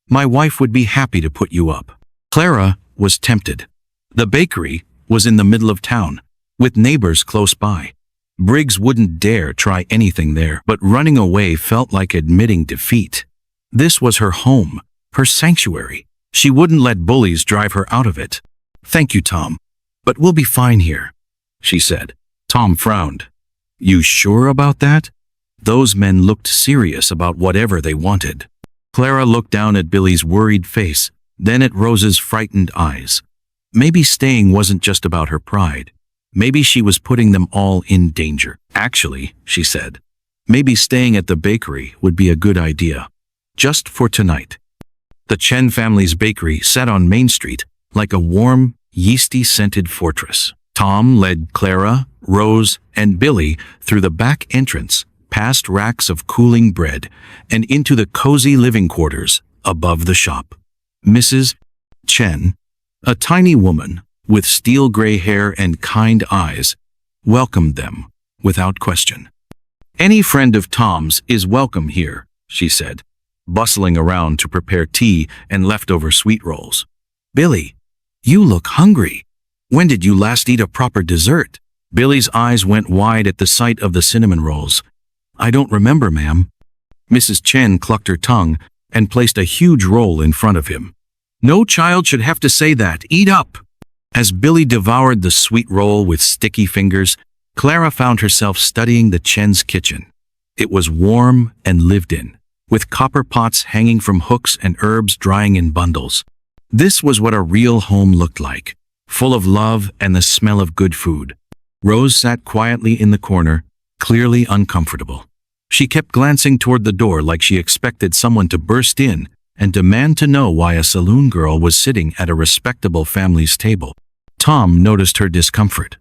My wife would be happy to put you up. Clara was tempted. The bakery was in the middle of town, with neighbors close by. Briggs wouldn't dare try anything there, but running away felt like admitting defeat. This was her home, her sanctuary. She wouldn't let bullies drive her out of it. Thank you, Tom, but we'll be fine here, she said. Tom frowned. You sure about that? Those men looked serious about whatever they wanted. Clara looked down at Billy's worried face, then at Rose's frightened eyes. Maybe staying wasn't just about her pride. Maybe she was putting them all in danger. Actually, she said, maybe staying at the bakery would be a good idea. Just for tonight. The Chen family's bakery sat on Main Street like a warm, yeasty-scented fortress. Tom led Clara, Rose, and Billy through the back entrance, past racks of cooling bread, and into the cozy living quarters above the shop. Mrs. Chen, a tiny woman with steel-gray hair and kind eyes, welcomed them without question. Any friend of Tom's is welcome here, she said, bustling around to prepare tea and leftover sweet rolls. Billy, you look hungry. When did you last eat a proper dessert? Billy's eyes went wide at the sight of the cinnamon rolls. I don't remember, ma'am. Mrs. Chen clucked her tongue and placed a huge roll in front of him. No child should have to say that. Eat up. As Billy devoured the sweet roll with sticky fingers, Clara found herself studying the Chen's kitchen. It was warm and lived in, with copper pots hanging from hooks and herbs drying in bundles. This was what a real home looked like, full of love and the smell of good food. Rose sat quietly in the corner, clearly uncomfortable. She kept glancing toward the door like she expected someone to burst in and demand to know why a saloon girl was sitting at a respectable family's table. Tom noticed her discomfort.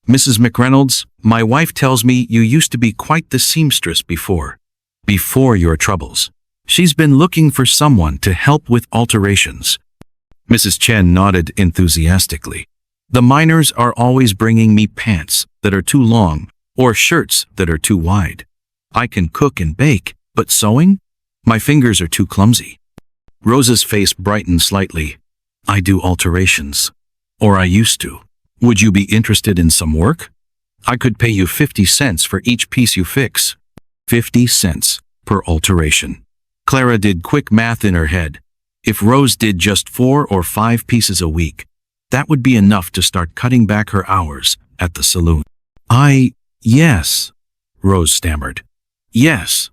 Mrs. McReynolds, my wife tells me you used to be quite the seamstress before your troubles. She's been looking for someone to help with alterations. Mrs. Chen nodded enthusiastically. The miners are always bringing me pants that are too long or shirts that are too wide. I can cook and bake, but sewing? My fingers are too clumsy. Rose's face brightened slightly. I do alterations. Or I used to. Would you be interested in some work? I could pay you 50 cents for each piece you fix. 50 cents per alteration. Clara did quick math in her head. If Rose did just 4 or 5 pieces a week, that would be enough to start cutting back her hours at the saloon. Yes, Rose stammered. Yes,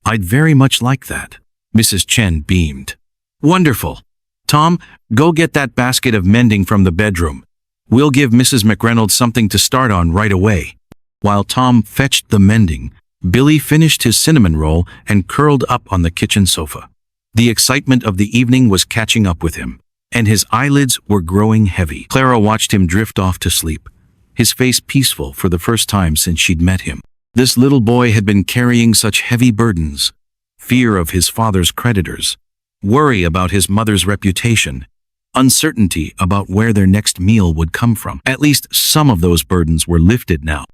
I'd very much like that. Mrs. Chen beamed. Wonderful. Tom, go get that basket of mending from the bedroom. We'll give Mrs. McReynolds something to start on right away. While Tom fetched the mending, Billy finished his cinnamon roll and curled up on the kitchen sofa. The excitement of the evening was catching up with him, and his eyelids were growing heavy. Clara watched him drift off to sleep, his face peaceful for the first time since she'd met him. This little boy had been carrying such heavy burdens, fear of his father's creditors, worry about his mother's reputation, uncertainty about where their next meal would come from. At least some of those burdens were lifted now.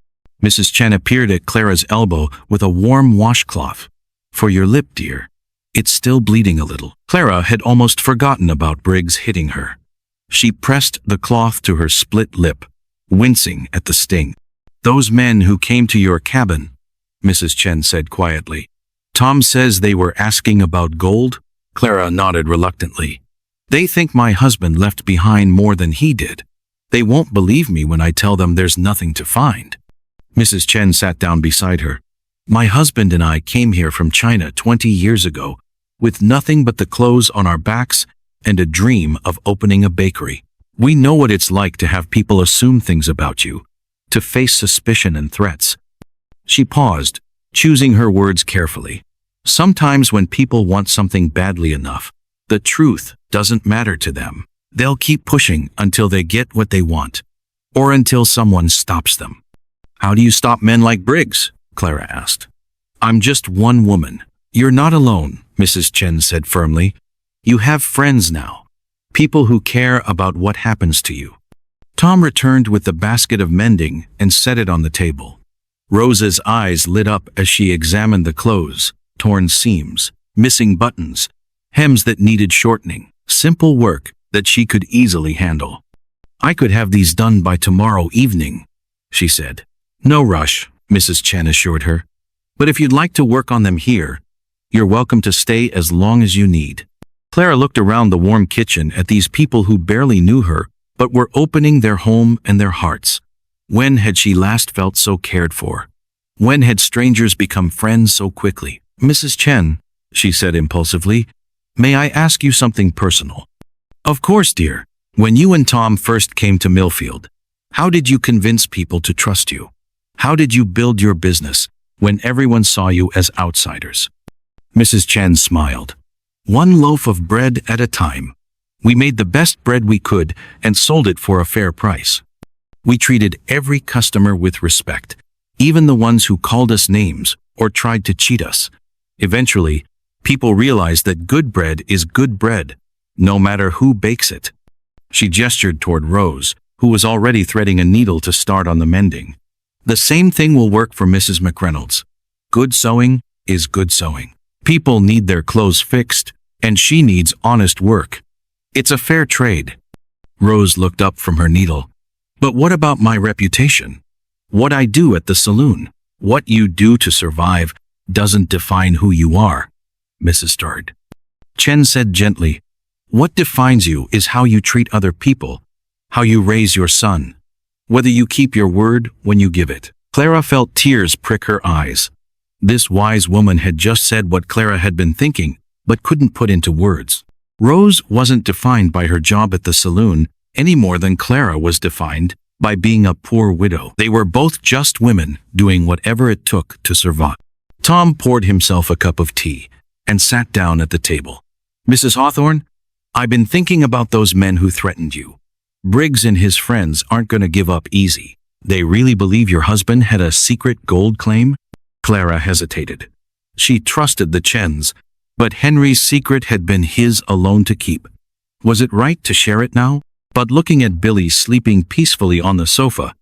Mrs. Chen appeared at Clara's elbow with a warm washcloth. "For your lip, dear. It's still bleeding a little." Clara had almost forgotten about Briggs hitting her. She pressed the cloth to her split lip, wincing at the sting. "Those men who came to your cabin," Mrs. Chen said quietly. "Tom says they were asking about gold?" Clara nodded reluctantly. "They think my husband left behind more than he did. They won't believe me when I tell them there's nothing to find." Mrs. Chen sat down beside her. "My husband and I came here from China 20 years ago, with nothing but the clothes on our backs and a dream of opening a bakery. We know what it's like to have people assume things about you, to face suspicion and threats." She paused, choosing her words carefully. Sometimes when people want something badly enough, the truth doesn't matter to them. They'll keep pushing until they get what they want, or until someone stops them. "How do you stop men like Briggs?" Clara asked. "I'm just one woman. You're not alone," Mrs. Chen said firmly. "You have friends now, people who care about what happens to you." Tom returned with the basket of mending and set it on the table. Rosa's eyes lit up as she examined the clothes, torn seams, missing buttons, hems that needed shortening, simple work that she could easily handle. "I could have these done by tomorrow evening," she said. "No rush," Mrs. Chen assured her. "But if you'd like to work on them here, you're welcome to stay as long as you need." Clara looked around the warm kitchen at these people who barely knew her, but were opening their home and their hearts. When had she last felt so cared for? When had strangers become friends so quickly? "Mrs. Chen," she said impulsively, "may I ask you something personal?" "Of course, dear. When you and Tom first came to Millfield, how did you convince people to trust you? How did you build your business when everyone saw you as outsiders?" Mrs. Chen smiled. "One loaf of bread at a time. We made the best bread we could and sold it for a fair price. We treated every customer with respect, even the ones who called us names or tried to cheat us. Eventually, people realized that good bread is good bread, no matter who bakes it." She gestured toward Rose, who was already threading a needle to start on the mending. "The same thing will work for Mrs. McReynolds. Good sewing is good sewing. People need their clothes fixed, and she needs honest work. It's a fair trade." Rose looked up from her needle. "But what about my reputation? What I do at the saloon? What you do to survive doesn't define who you are." Mrs. Stard. Chen said gently, "What defines you is how you treat other people, how you raise your son, whether you keep your word when you give it." Clara felt tears prick her eyes. This wise woman had just said what Clara had been thinking, but couldn't put into words. Rose wasn't defined by her job at the saloon any more than Clara was defined by being a poor widow. They were both just women doing whatever it took to survive. Tom poured himself a cup of tea and sat down at the table. "Mrs. Hawthorne, I've been thinking about those men who threatened you. Briggs and his friends aren't going to give up easy. They really believe your husband had a secret gold claim?" Clara hesitated. She trusted the Chens, but Henry's secret had been his alone to keep. Was it right to share it now? But looking at Billy sleeping peacefully on the sofa,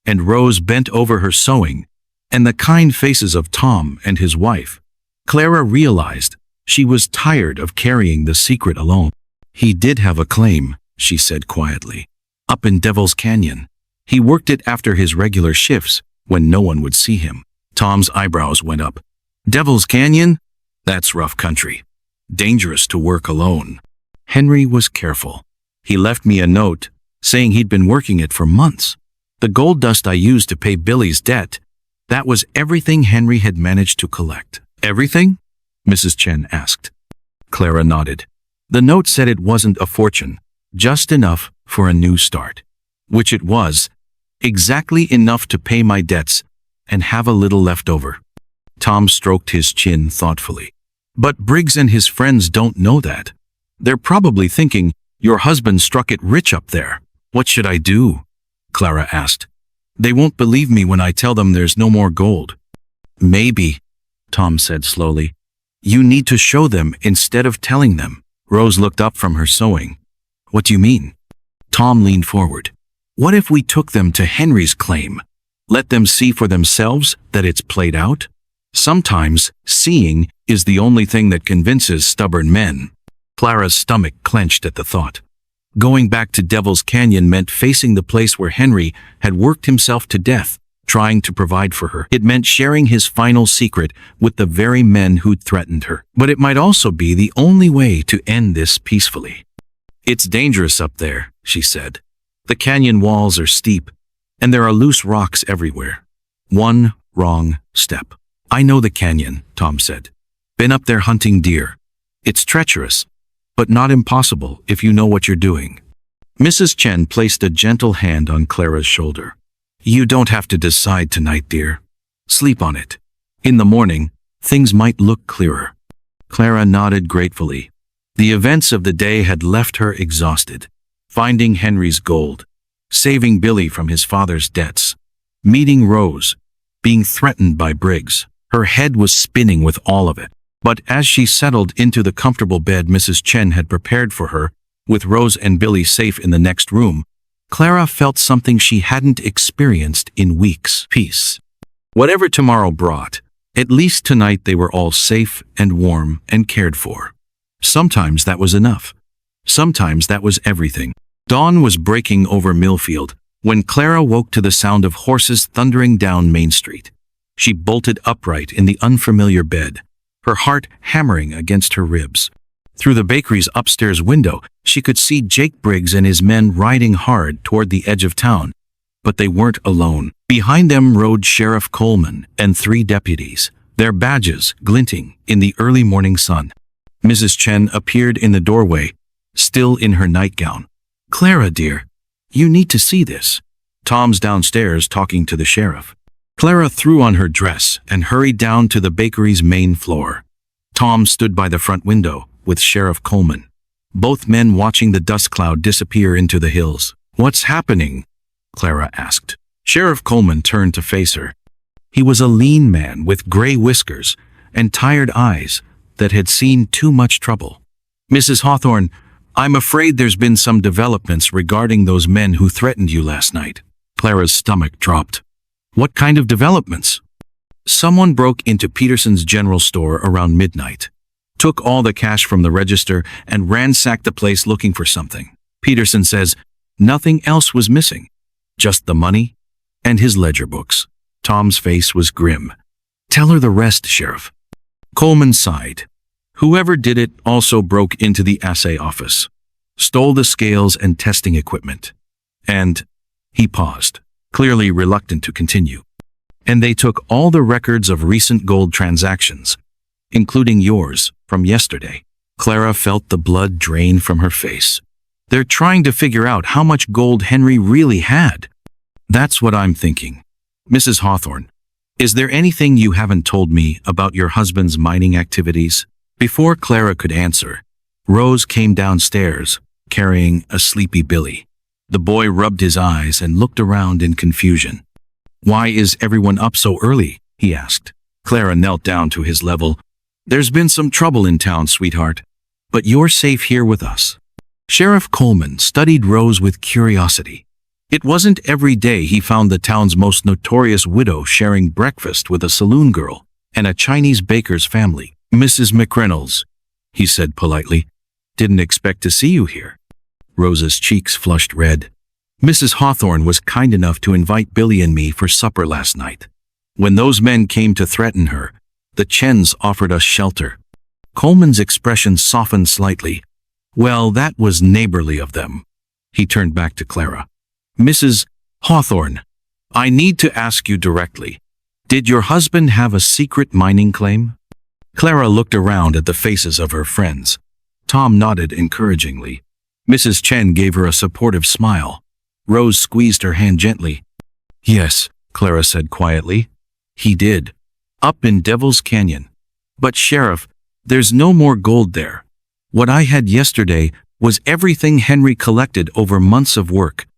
and Rose bent over her sewing, and the kind faces of Tom and his wife, Clara realized she was tired of carrying the secret alone. "He did have a claim," she said quietly. "Up in Devil's Canyon. He worked it after his regular shifts when no one would see him." Tom's eyebrows went up. "Devil's Canyon? That's rough country. Dangerous to work alone. Henry was careful. He left me a note saying he'd been working it for months. The gold dust I used to pay Billy's debt, that was everything Henry had managed to collect." "Everything?" Mrs. Chen asked. Clara nodded. "The note said it wasn't a fortune, just enough for a new start." "Which it was. Exactly enough to pay my debts and have a little left over." Tom stroked his chin thoughtfully. "But Briggs and his friends don't know that. They're probably thinking, your husband struck it rich up there. What should I do?" Clara asked. "They won't believe me when I tell them there's no more gold." "Maybe," Tom said slowly. "You need to show them instead of telling them. Rose looked up from her sewing. What do you mean? Tom leaned forward. What if we took them to Henry's claim? Let them see for themselves that it's played out? Sometimes, seeing is the only thing that convinces stubborn men. Clara's stomach clenched at the thought. Going back to Devil's Canyon meant facing the place where Henry had worked himself to death, trying to provide for her. It meant sharing his final secret with the very men who'd threatened her. But it might also be the only way to end this peacefully. It's dangerous up there, she said. The canyon walls are steep, and there are loose rocks everywhere. One wrong step. I know the canyon, Tom said. Been up there hunting deer. It's treacherous, but not impossible if you know what you're doing. Mrs. Chen placed a gentle hand on Clara's shoulder. You don't have to decide tonight, dear. Sleep on it. In the morning, things might look clearer. Clara nodded gratefully. The events of the day had left her exhausted. Finding Henry's gold, saving Billy from his father's debts, meeting Rose, being threatened by Briggs. Her head was spinning with all of it. But as she settled into the comfortable bed Mrs. Chen had prepared for her, with Rose and Billy safe in the next room, Clara felt something she hadn't experienced in weeks. Peace. Whatever tomorrow brought, at least tonight they were all safe and warm and cared for. Sometimes that was enough. Sometimes that was everything. Dawn was breaking over Millfield when Clara woke to the sound of horses thundering down Main Street. She bolted upright in the unfamiliar bed, her heart hammering against her ribs. Through the bakery's upstairs window, she could see Jake Briggs and his men riding hard toward the edge of town. But they weren't alone. Behind them rode Sheriff Coleman and 3 deputies, their badges glinting in the early morning sun. Mrs. Chen appeared in the doorway, still in her nightgown. Clara, dear, you need to see this. Tom's downstairs talking to the sheriff. Clara threw on her dress and hurried down to the bakery's main floor. Tom stood by the front window with Sheriff Coleman, both men watching the dust cloud disappear into the hills. What's happening? Clara asked. Sheriff Coleman turned to face her. He was a lean man with gray whiskers and tired eyes that had seen too much trouble. Mrs. Hawthorne, I'm afraid there's been some developments regarding those men who threatened you last night. Clara's stomach dropped. What kind of developments? Someone broke into Peterson's general store around midnight, took all the cash from the register and ransacked the place looking for something. Peterson says nothing else was missing, just the money and his ledger books. Tom's face was grim. Tell her the rest, Sheriff. Coleman sighed. Whoever did it also broke into the assay office, stole the scales and testing equipment. And he paused, clearly reluctant to continue. And they took all the records of recent gold transactions, including yours from yesterday. Clara felt the blood drain from her face. They're trying to figure out how much gold Henry really had. That's what I'm thinking. Mrs. Hawthorne, is there anything you haven't told me about your husband's mining activities? Before Clara could answer, Rose came downstairs, carrying a sleepy Billy. The boy rubbed his eyes and looked around in confusion. Why is everyone up so early? He asked. Clara knelt down to his level. There's been some trouble in town, sweetheart, but you're safe here with us. Sheriff Coleman studied Rose with curiosity. It wasn't every day he found the town's most notorious widow sharing breakfast with a saloon girl and a Chinese baker's family. Mrs. McReynolds, he said politely, didn't expect to see you here. Rose's cheeks flushed red. Mrs. Hawthorne was kind enough to invite Billy and me for supper last night. When those men came to threaten her, the Chens offered us shelter. Coleman's expression softened slightly. Well, that was neighborly of them. He turned back to Clara. Mrs. Hawthorne, I need to ask you directly. Did your husband have a secret mining claim? Clara looked around at the faces of her friends. Tom nodded encouragingly. Mrs. Chen gave her a supportive smile. Rose squeezed her hand gently. Yes, Clara said quietly. He did. Up in Devil's Canyon. But Sheriff, there's no more gold there. What I had yesterday was everything Henry collected over months of work.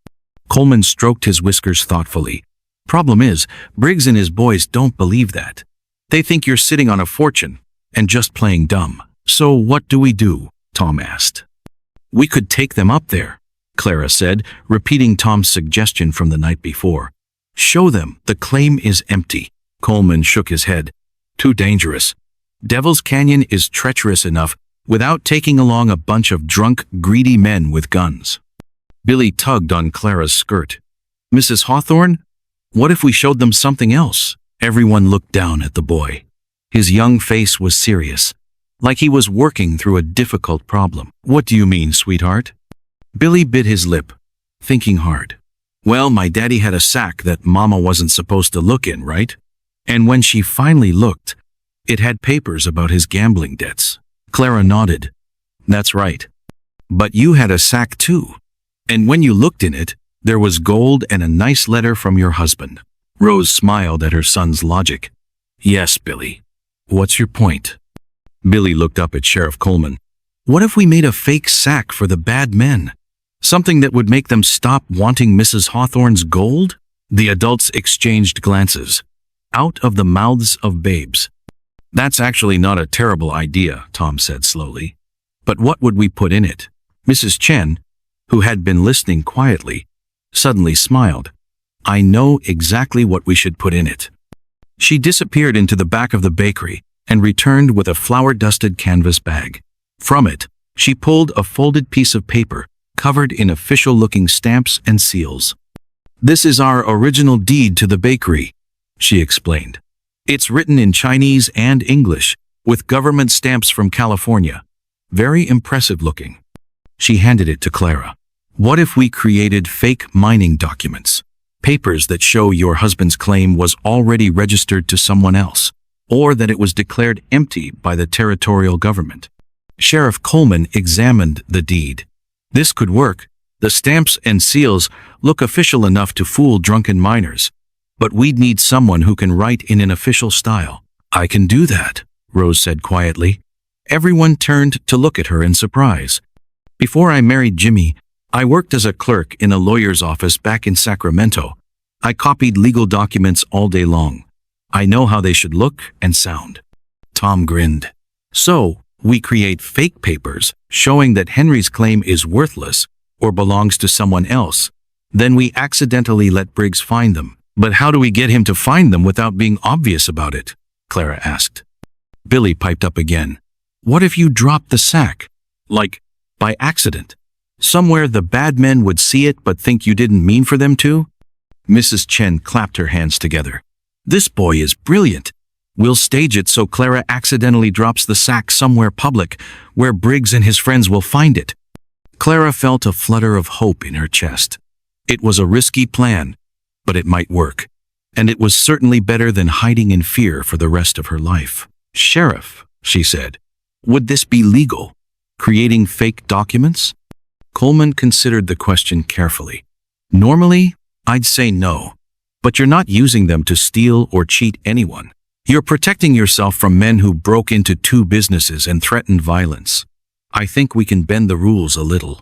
Coleman stroked his whiskers thoughtfully. Problem is, Briggs and his boys don't believe that. They think you're sitting on a fortune and just playing dumb. So what do we do? Tom asked. We could take them up there, Clara said, repeating Tom's suggestion from the night before. Show them the claim is empty. Coleman shook his head. Too dangerous. Devil's Canyon is treacherous enough without taking along a bunch of drunk, greedy men with guns. Billy tugged on Clara's skirt. Mrs. Hawthorne, what if we showed them something else? Everyone looked down at the boy. His young face was serious, like he was working through a difficult problem. What do you mean, sweetheart? Billy bit his lip, thinking hard. Well, my daddy had a sack that Mama wasn't supposed to look in, right? And when she finally looked, it had papers about his gambling debts. Clara nodded. That's right. But you had a sack too. And when you looked in it, there was gold and a nice letter from your husband. Rose smiled at her son's logic. Yes, Billy. What's your point? Billy looked up at Sheriff Coleman. What if we made a fake sack for the bad men? Something that would make them stop wanting Mrs. Hawthorne's gold? The adults exchanged glances. Out of the mouths of babes. That's actually not a terrible idea, Tom said slowly. But what would we put in it? Mrs. Chen, who had been listening quietly, suddenly smiled. I know exactly what we should put in it. She disappeared into the back of the bakery and returned with a flour-dusted canvas bag. From it, she pulled a folded piece of paper covered in official-looking stamps and seals. This is our original deed to the bakery, she explained. It's written in Chinese and English, with government stamps from California. Very impressive looking. She handed it to Clara. What if we created fake mining documents? Papers that show your husband's claim was already registered to someone else, or that it was declared empty by the territorial government. Sheriff Coleman examined the deed. This could work. The stamps and seals look official enough to fool drunken miners. But we'd need someone who can write in an official style. I can do that, Rose said quietly. Everyone turned to look at her in surprise. Before I married Jimmy, I worked as a clerk in a lawyer's office back in Sacramento. I copied legal documents all day long. I know how they should look and sound. Tom grinned. So, we create fake papers showing that Henry's claim is worthless or belongs to someone else. Then we accidentally let Briggs find them. But how do we get him to find them without being obvious about it? Clara asked. Billy piped up again. What if you dropped the sack? Like, by accident. Somewhere the bad men would see it but think you didn't mean for them to? Mrs. Chen clapped her hands together. This boy is brilliant. We'll stage it so Clara accidentally drops the sack somewhere public, where Briggs and his friends will find it. Clara felt a flutter of hope in her chest. It was a risky plan, but it might work. And it was certainly better than hiding in fear for the rest of her life. Sheriff, she said, would this be legal? Creating fake documents? Coleman considered the question carefully. Normally, I'd say no. But you're not using them to steal or cheat anyone. You're protecting yourself from men who broke into 2 businesses and threatened violence. I think we can bend the rules a little.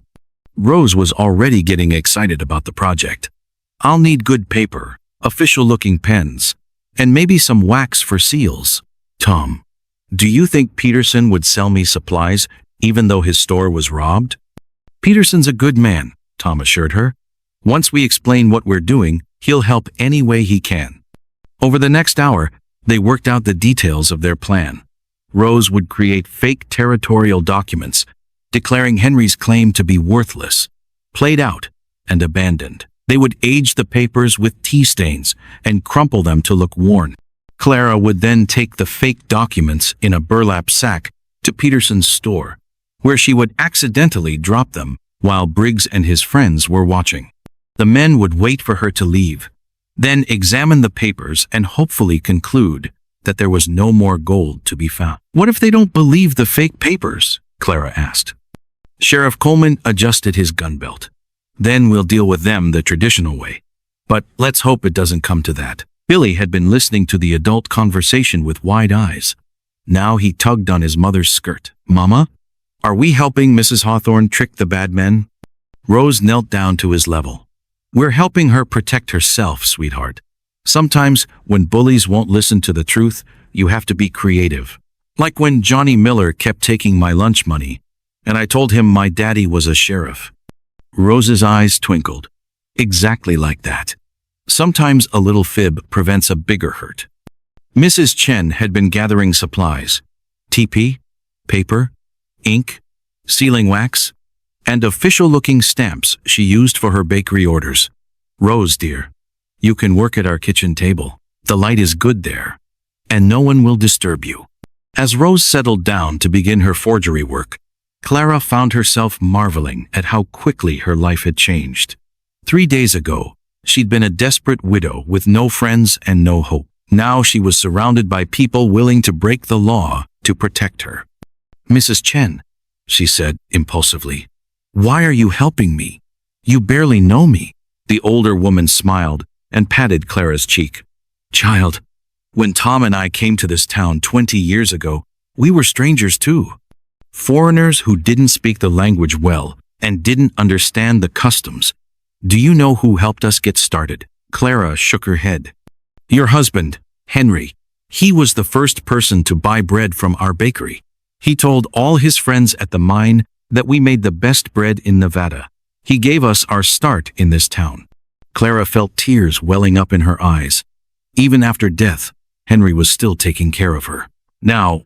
Rose was already getting excited about the project. I'll need good paper, official-looking pens, and maybe some wax for seals. Tom, do you think Peterson would sell me supplies even though his store was robbed? Peterson's a good man, Tom assured her. Once we explain what we're doing, he'll help any way he can. Over the next hour, they worked out the details of their plan. Rose would create fake territorial documents, declaring Henry's claim to be worthless, played out, and abandoned. They would age the papers with tea stains and crumple them to look worn. Clara would then take the fake documents in a burlap sack to Peterson's store, where she would accidentally drop them while Briggs and his friends were watching. The men would wait for her to leave, then examine the papers and hopefully conclude that there was no more gold to be found. What if they don't believe the fake papers? Clara asked. Sheriff Coleman adjusted his gun belt. Then we'll deal with them the traditional way. But let's hope it doesn't come to that. Billy had been listening to the adult conversation with wide eyes. Now he tugged on his mother's skirt. Mama, are we helping Mrs. Hawthorne trick the bad men? Rose knelt down to his level. We're helping her protect herself, sweetheart. Sometimes, when bullies won't listen to the truth, you have to be creative. Like when Johnny Miller kept taking my lunch money. And I told him my daddy was a sheriff. Rose's eyes twinkled. Exactly like that. Sometimes a little fib prevents a bigger hurt. Mrs. Chen had been gathering supplies. TP, paper, ink, sealing wax, and official-looking stamps she used for her bakery orders. Rose, dear, you can work at our kitchen table. The light is good there, and no one will disturb you. As Rose settled down to begin her forgery work, Clara found herself marveling at how quickly her life had changed. 3 days ago, she'd been a desperate widow with no friends and no hope. Now she was surrounded by people willing to break the law to protect her. Mrs. Chen, she said impulsively, why are you helping me? You barely know me. The older woman smiled and patted Clara's cheek. Child, when Tom and I came to this town 20 years ago, we were strangers too. Foreigners who didn't speak the language well and didn't understand the customs. Do you know who helped us get started? Clara shook her head. Your husband, Henry. He was the first person to buy bread from our bakery. He told all his friends at the mine that we made the best bread in Nevada. He gave us our start in this town. Clara felt tears welling up in her eyes. Even after death, Henry was still taking care of her. Now,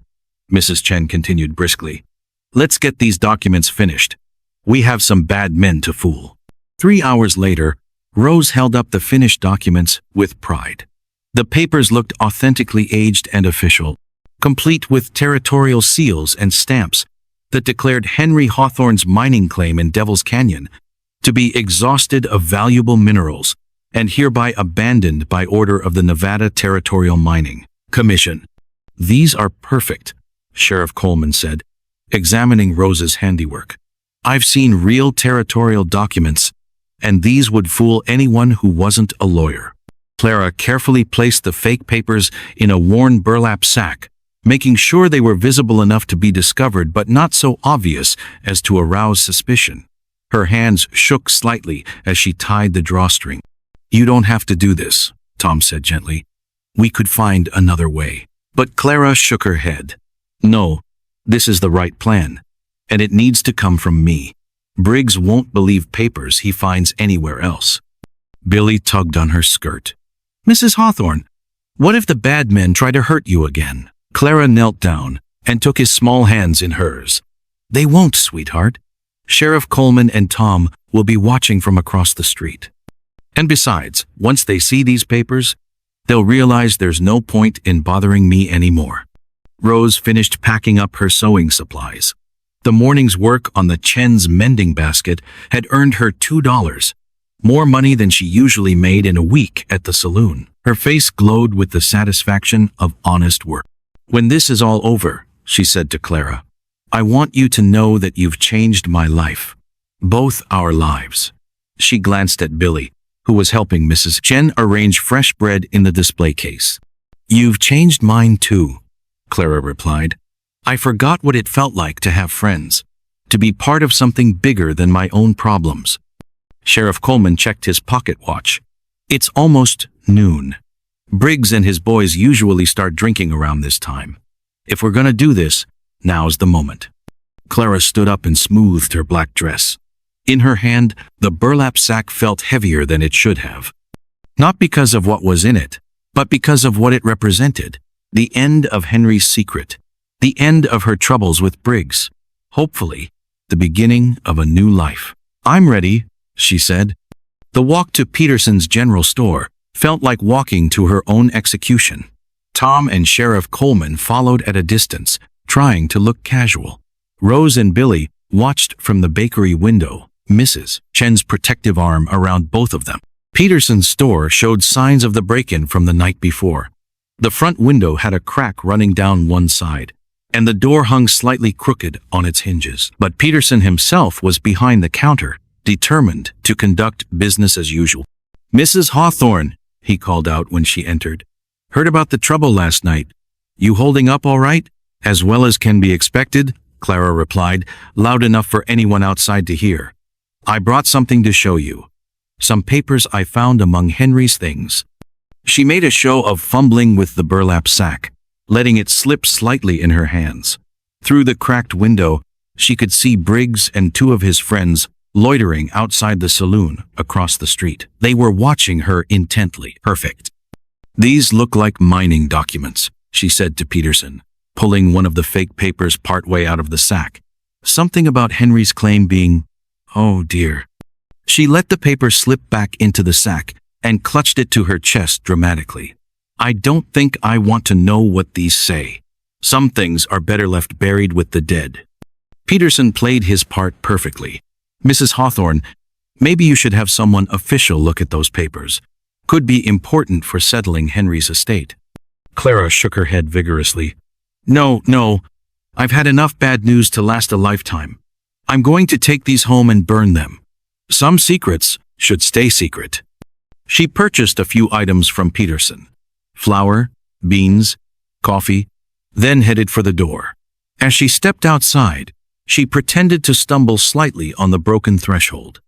Mrs. Chen continued briskly, let's get these documents finished. We have some bad men to fool. 3 hours later, Rose held up the finished documents with pride. The papers looked authentically aged and official, complete with territorial seals and stamps that declared Henry Hawthorne's mining claim in Devil's Canyon to be exhausted of valuable minerals and hereby abandoned by order of the Nevada Territorial Mining Commission. These are perfect, Sheriff Coleman said, examining Rose's handiwork. I've seen real territorial documents, and these would fool anyone who wasn't a lawyer. Clara carefully placed the fake papers in a worn burlap sack, making sure they were visible enough to be discovered but not so obvious as to arouse suspicion. Her hands shook slightly as she tied the drawstring. You don't have to do this, Tom said gently. We could find another way. But Clara shook her head. No, this is the right plan, and it needs to come from me. Briggs won't believe papers he finds anywhere else. Billy tugged on her skirt. Mrs. Hawthorne, what if the bad men try to hurt you again? Clara knelt down and took his small hands in hers. They won't, sweetheart. Sheriff Coleman and Tom will be watching from across the street. And besides, once they see these papers, they'll realize there's no point in bothering me anymore. Rose finished packing up her sewing supplies. The morning's work on the Chen's mending basket had earned her $2, more money than she usually made in a week at the saloon. Her face glowed with the satisfaction of honest work. When this is all over, she said to Clara, I want you to know that you've changed my life. Both our lives. She glanced at Billy, who was helping Mrs. Chen arrange fresh bread in the display case. You've changed mine too, Clara replied. I forgot what it felt like to have friends, to be part of something bigger than my own problems. Sheriff Coleman checked his pocket watch. It's almost noon. Briggs and his boys usually start drinking around this time. If we're gonna do this, now's the moment. Clara stood up and smoothed her black dress. In her hand, the burlap sack felt heavier than it should have. Not because of what was in it, but because of what it represented. The end of Henry's secret. The end of her troubles with Briggs. Hopefully, the beginning of a new life. I'm ready, she said. The walk to Peterson's general store felt like walking to her own execution. Tom and Sheriff Coleman followed at a distance, trying to look casual. Rose and Billy watched from the bakery window, Mrs. Chen's protective arm around both of them. Peterson's store showed signs of the break-in from the night before. The front window had a crack running down one side, and the door hung slightly crooked on its hinges. But Peterson himself was behind the counter, determined to conduct business as usual. Mrs. Hawthorne, he called out when she entered. Heard about the trouble last night. You holding up all right? As well as can be expected, Clara replied, loud enough for anyone outside to hear. I brought something to show you. Some papers I found among Henry's things. She made a show of fumbling with the burlap sack, letting it slip slightly in her hands. Through the cracked window, She could see Briggs and two of his friends loitering outside the saloon across the street. They were watching her intently. Perfect. These look like mining documents, she said to Peterson, pulling one of the fake papers partway out of the sack. Something about Henry's claim being, oh dear. She let the paper slip back into the sack and clutched it to her chest dramatically. I don't think I want to know what these say. Some things are better left buried with the dead. Peterson played his part perfectly. Mrs. Hawthorne, maybe you should have someone official look at those papers. Could be important for settling Henry's estate. Clara shook her head vigorously. No, I've had enough bad news to last a lifetime. I'm going to take these home and burn them. Some secrets should stay secret. She purchased a few items from Peterson. Flour, beans, coffee, then headed for the door. As she stepped outside, she pretended to stumble slightly on the broken threshold.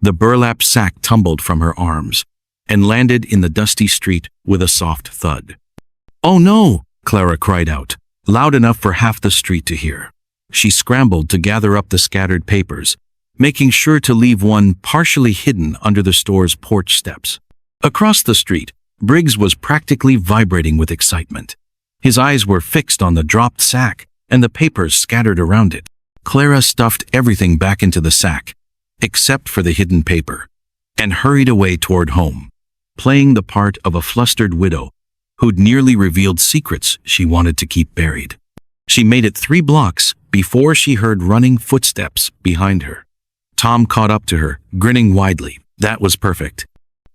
The burlap sack tumbled from her arms and landed in the dusty street with a soft thud. Oh no, Clara cried out, loud enough for half the street to hear. She scrambled to gather up the scattered papers, making sure to leave one partially hidden under the store's porch steps. Across the street, Briggs was practically vibrating with excitement. His eyes were fixed on the dropped sack and the papers scattered around it. Clara stuffed everything back into the sack, except for the hidden paper, and hurried away toward home, playing the part of a flustered widow who'd nearly revealed secrets she wanted to keep buried. She made it 3 blocks before she heard running footsteps behind her. Tom caught up to her, grinning widely. That was perfect,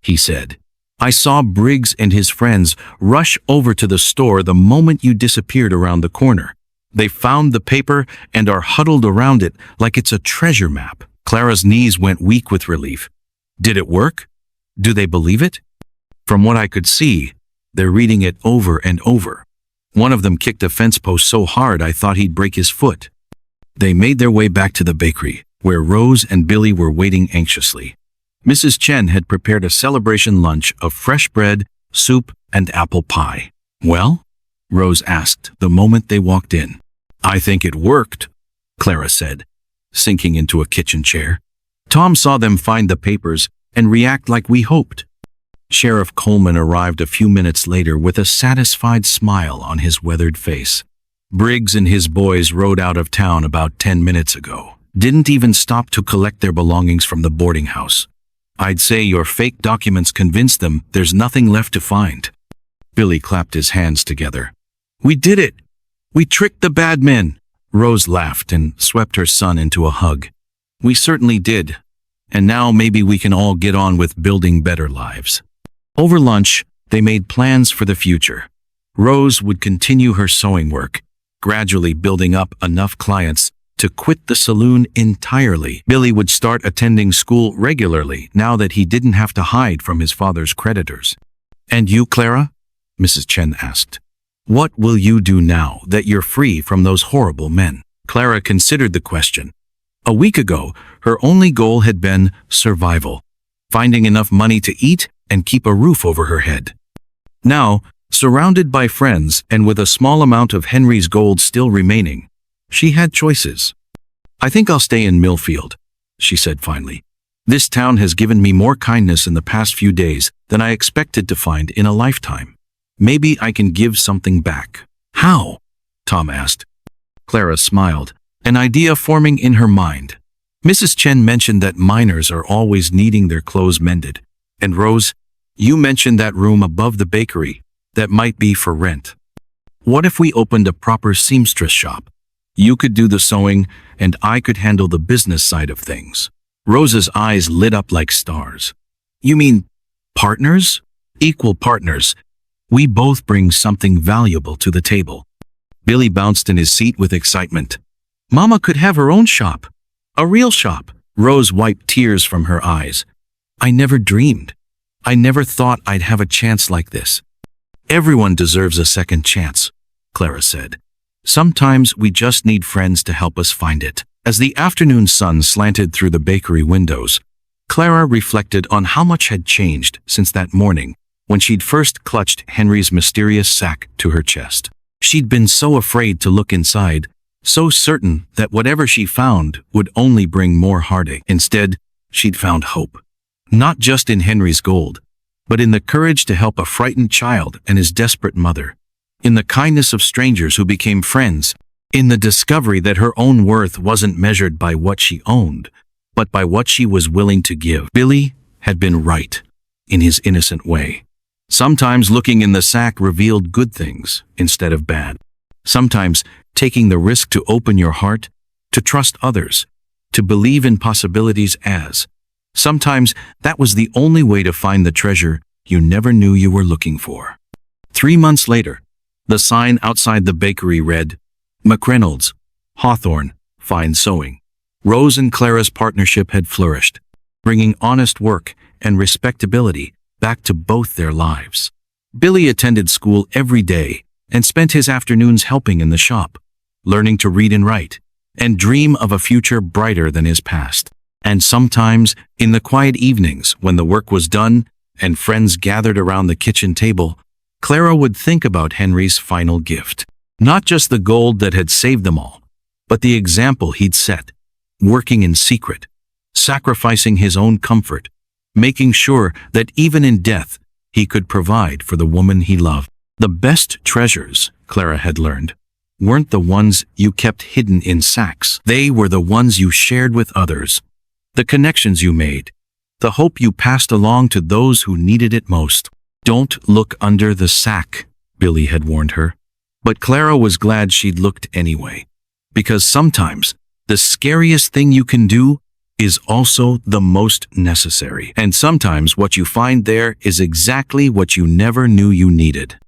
he said. I saw Briggs and his friends rush over to the store the moment you disappeared around the corner. They found the paper and are huddled around it like it's a treasure map. Clara's knees went weak with relief. Did it work? Do they believe it? From what I could see, they're reading it over and over. One of them kicked a fence post so hard I thought he'd break his foot. They made their way back to the bakery, where Rose and Billy were waiting anxiously. Mrs. Chen had prepared a celebration lunch of fresh bread, soup, and apple pie. Well? Rose asked the moment they walked in. I think it worked, Clara said, sinking into a kitchen chair. Tom saw them find the papers and react like we hoped. Sheriff Coleman arrived a few minutes later with a satisfied smile on his weathered face. Briggs and his boys rode out of town about 10 minutes ago. Didn't even stop to collect their belongings from the boarding house. I'd say your fake documents convinced them there's nothing left to find. Billy clapped his hands together. We did it! We tricked the bad men! Rose laughed and swept her son into a hug. We certainly did. And now maybe we can all get on with building better lives. Over lunch, they made plans for the future. Rose would continue her sewing work, gradually building up enough clients to quit the saloon entirely. Billy would start attending school regularly now that he didn't have to hide from his father's creditors. And you, Clara? Mrs. Chen asked. What will you do now that you're free from those horrible men? Clara considered the question. A week ago, her only goal had been survival, finding enough money to eat and keep a roof over her head. Now, surrounded by friends and with a small amount of Henry's gold still remaining, she had choices. I think I'll stay in Millfield, she said finally. This town has given me more kindness in the past few days than I expected to find in a lifetime. Maybe I can give something back. How? Tom asked. Clara smiled, an idea forming in her mind. Mrs. Chen mentioned that miners are always needing their clothes mended. And Rose, you mentioned that room above the bakery that might be for rent. What if we opened a proper seamstress shop? You could do the sewing, and I could handle the business side of things. Rose's eyes lit up like stars. You mean partners? Equal partners. We both bring something valuable to the table. Billy bounced in his seat with excitement. Mama could have her own shop. A real shop. Rose wiped tears from her eyes. I never dreamed. I never thought I'd have a chance like this. Everyone deserves a second chance, Clara said. Sometimes we just need friends to help us find it. As the afternoon sun slanted through the bakery windows, Clara reflected on how much had changed since that morning when she'd first clutched Henry's mysterious sack to her chest. She'd been so afraid to look inside so certain that whatever she found would only bring more heartache. Instead, she'd found hope. Not just in Henry's gold, but in the courage to help a frightened child and his desperate mother. In the kindness of strangers who became friends. In the discovery that her own worth wasn't measured by what she owned, but by what she was willing to give. Billy had been right, in his innocent way. Sometimes looking in the sack revealed good things instead of bad. Sometimes taking the risk to open your heart, to trust others, to believe in possibilities as. Sometimes that was the only way to find the treasure you never knew you were looking for. 3 months later, the sign outside the bakery read, McReynolds, Hawthorne, Fine Sewing. Rose and Clara's partnership had flourished, bringing honest work and respectability back to both their lives. Billy attended school every day and spent his afternoons helping in the shop, learning to read and write, and dream of a future brighter than his past. And sometimes, in the quiet evenings when the work was done and friends gathered around the kitchen table, Clara would think about Henry's final gift. Not just the gold that had saved them all, but the example he'd set, working in secret, sacrificing his own comfort, making sure that even in death, he could provide for the woman he loved. The best treasures, Clara had learned, weren't the ones you kept hidden in sacks. They were the ones you shared with others, the connections you made, the hope you passed along to those who needed it most. Don't look under the sack, Billy had warned her. But Clara was glad she'd looked anyway, because sometimes the scariest thing you can do is also the most necessary. And sometimes what you find there is exactly what you never knew you needed.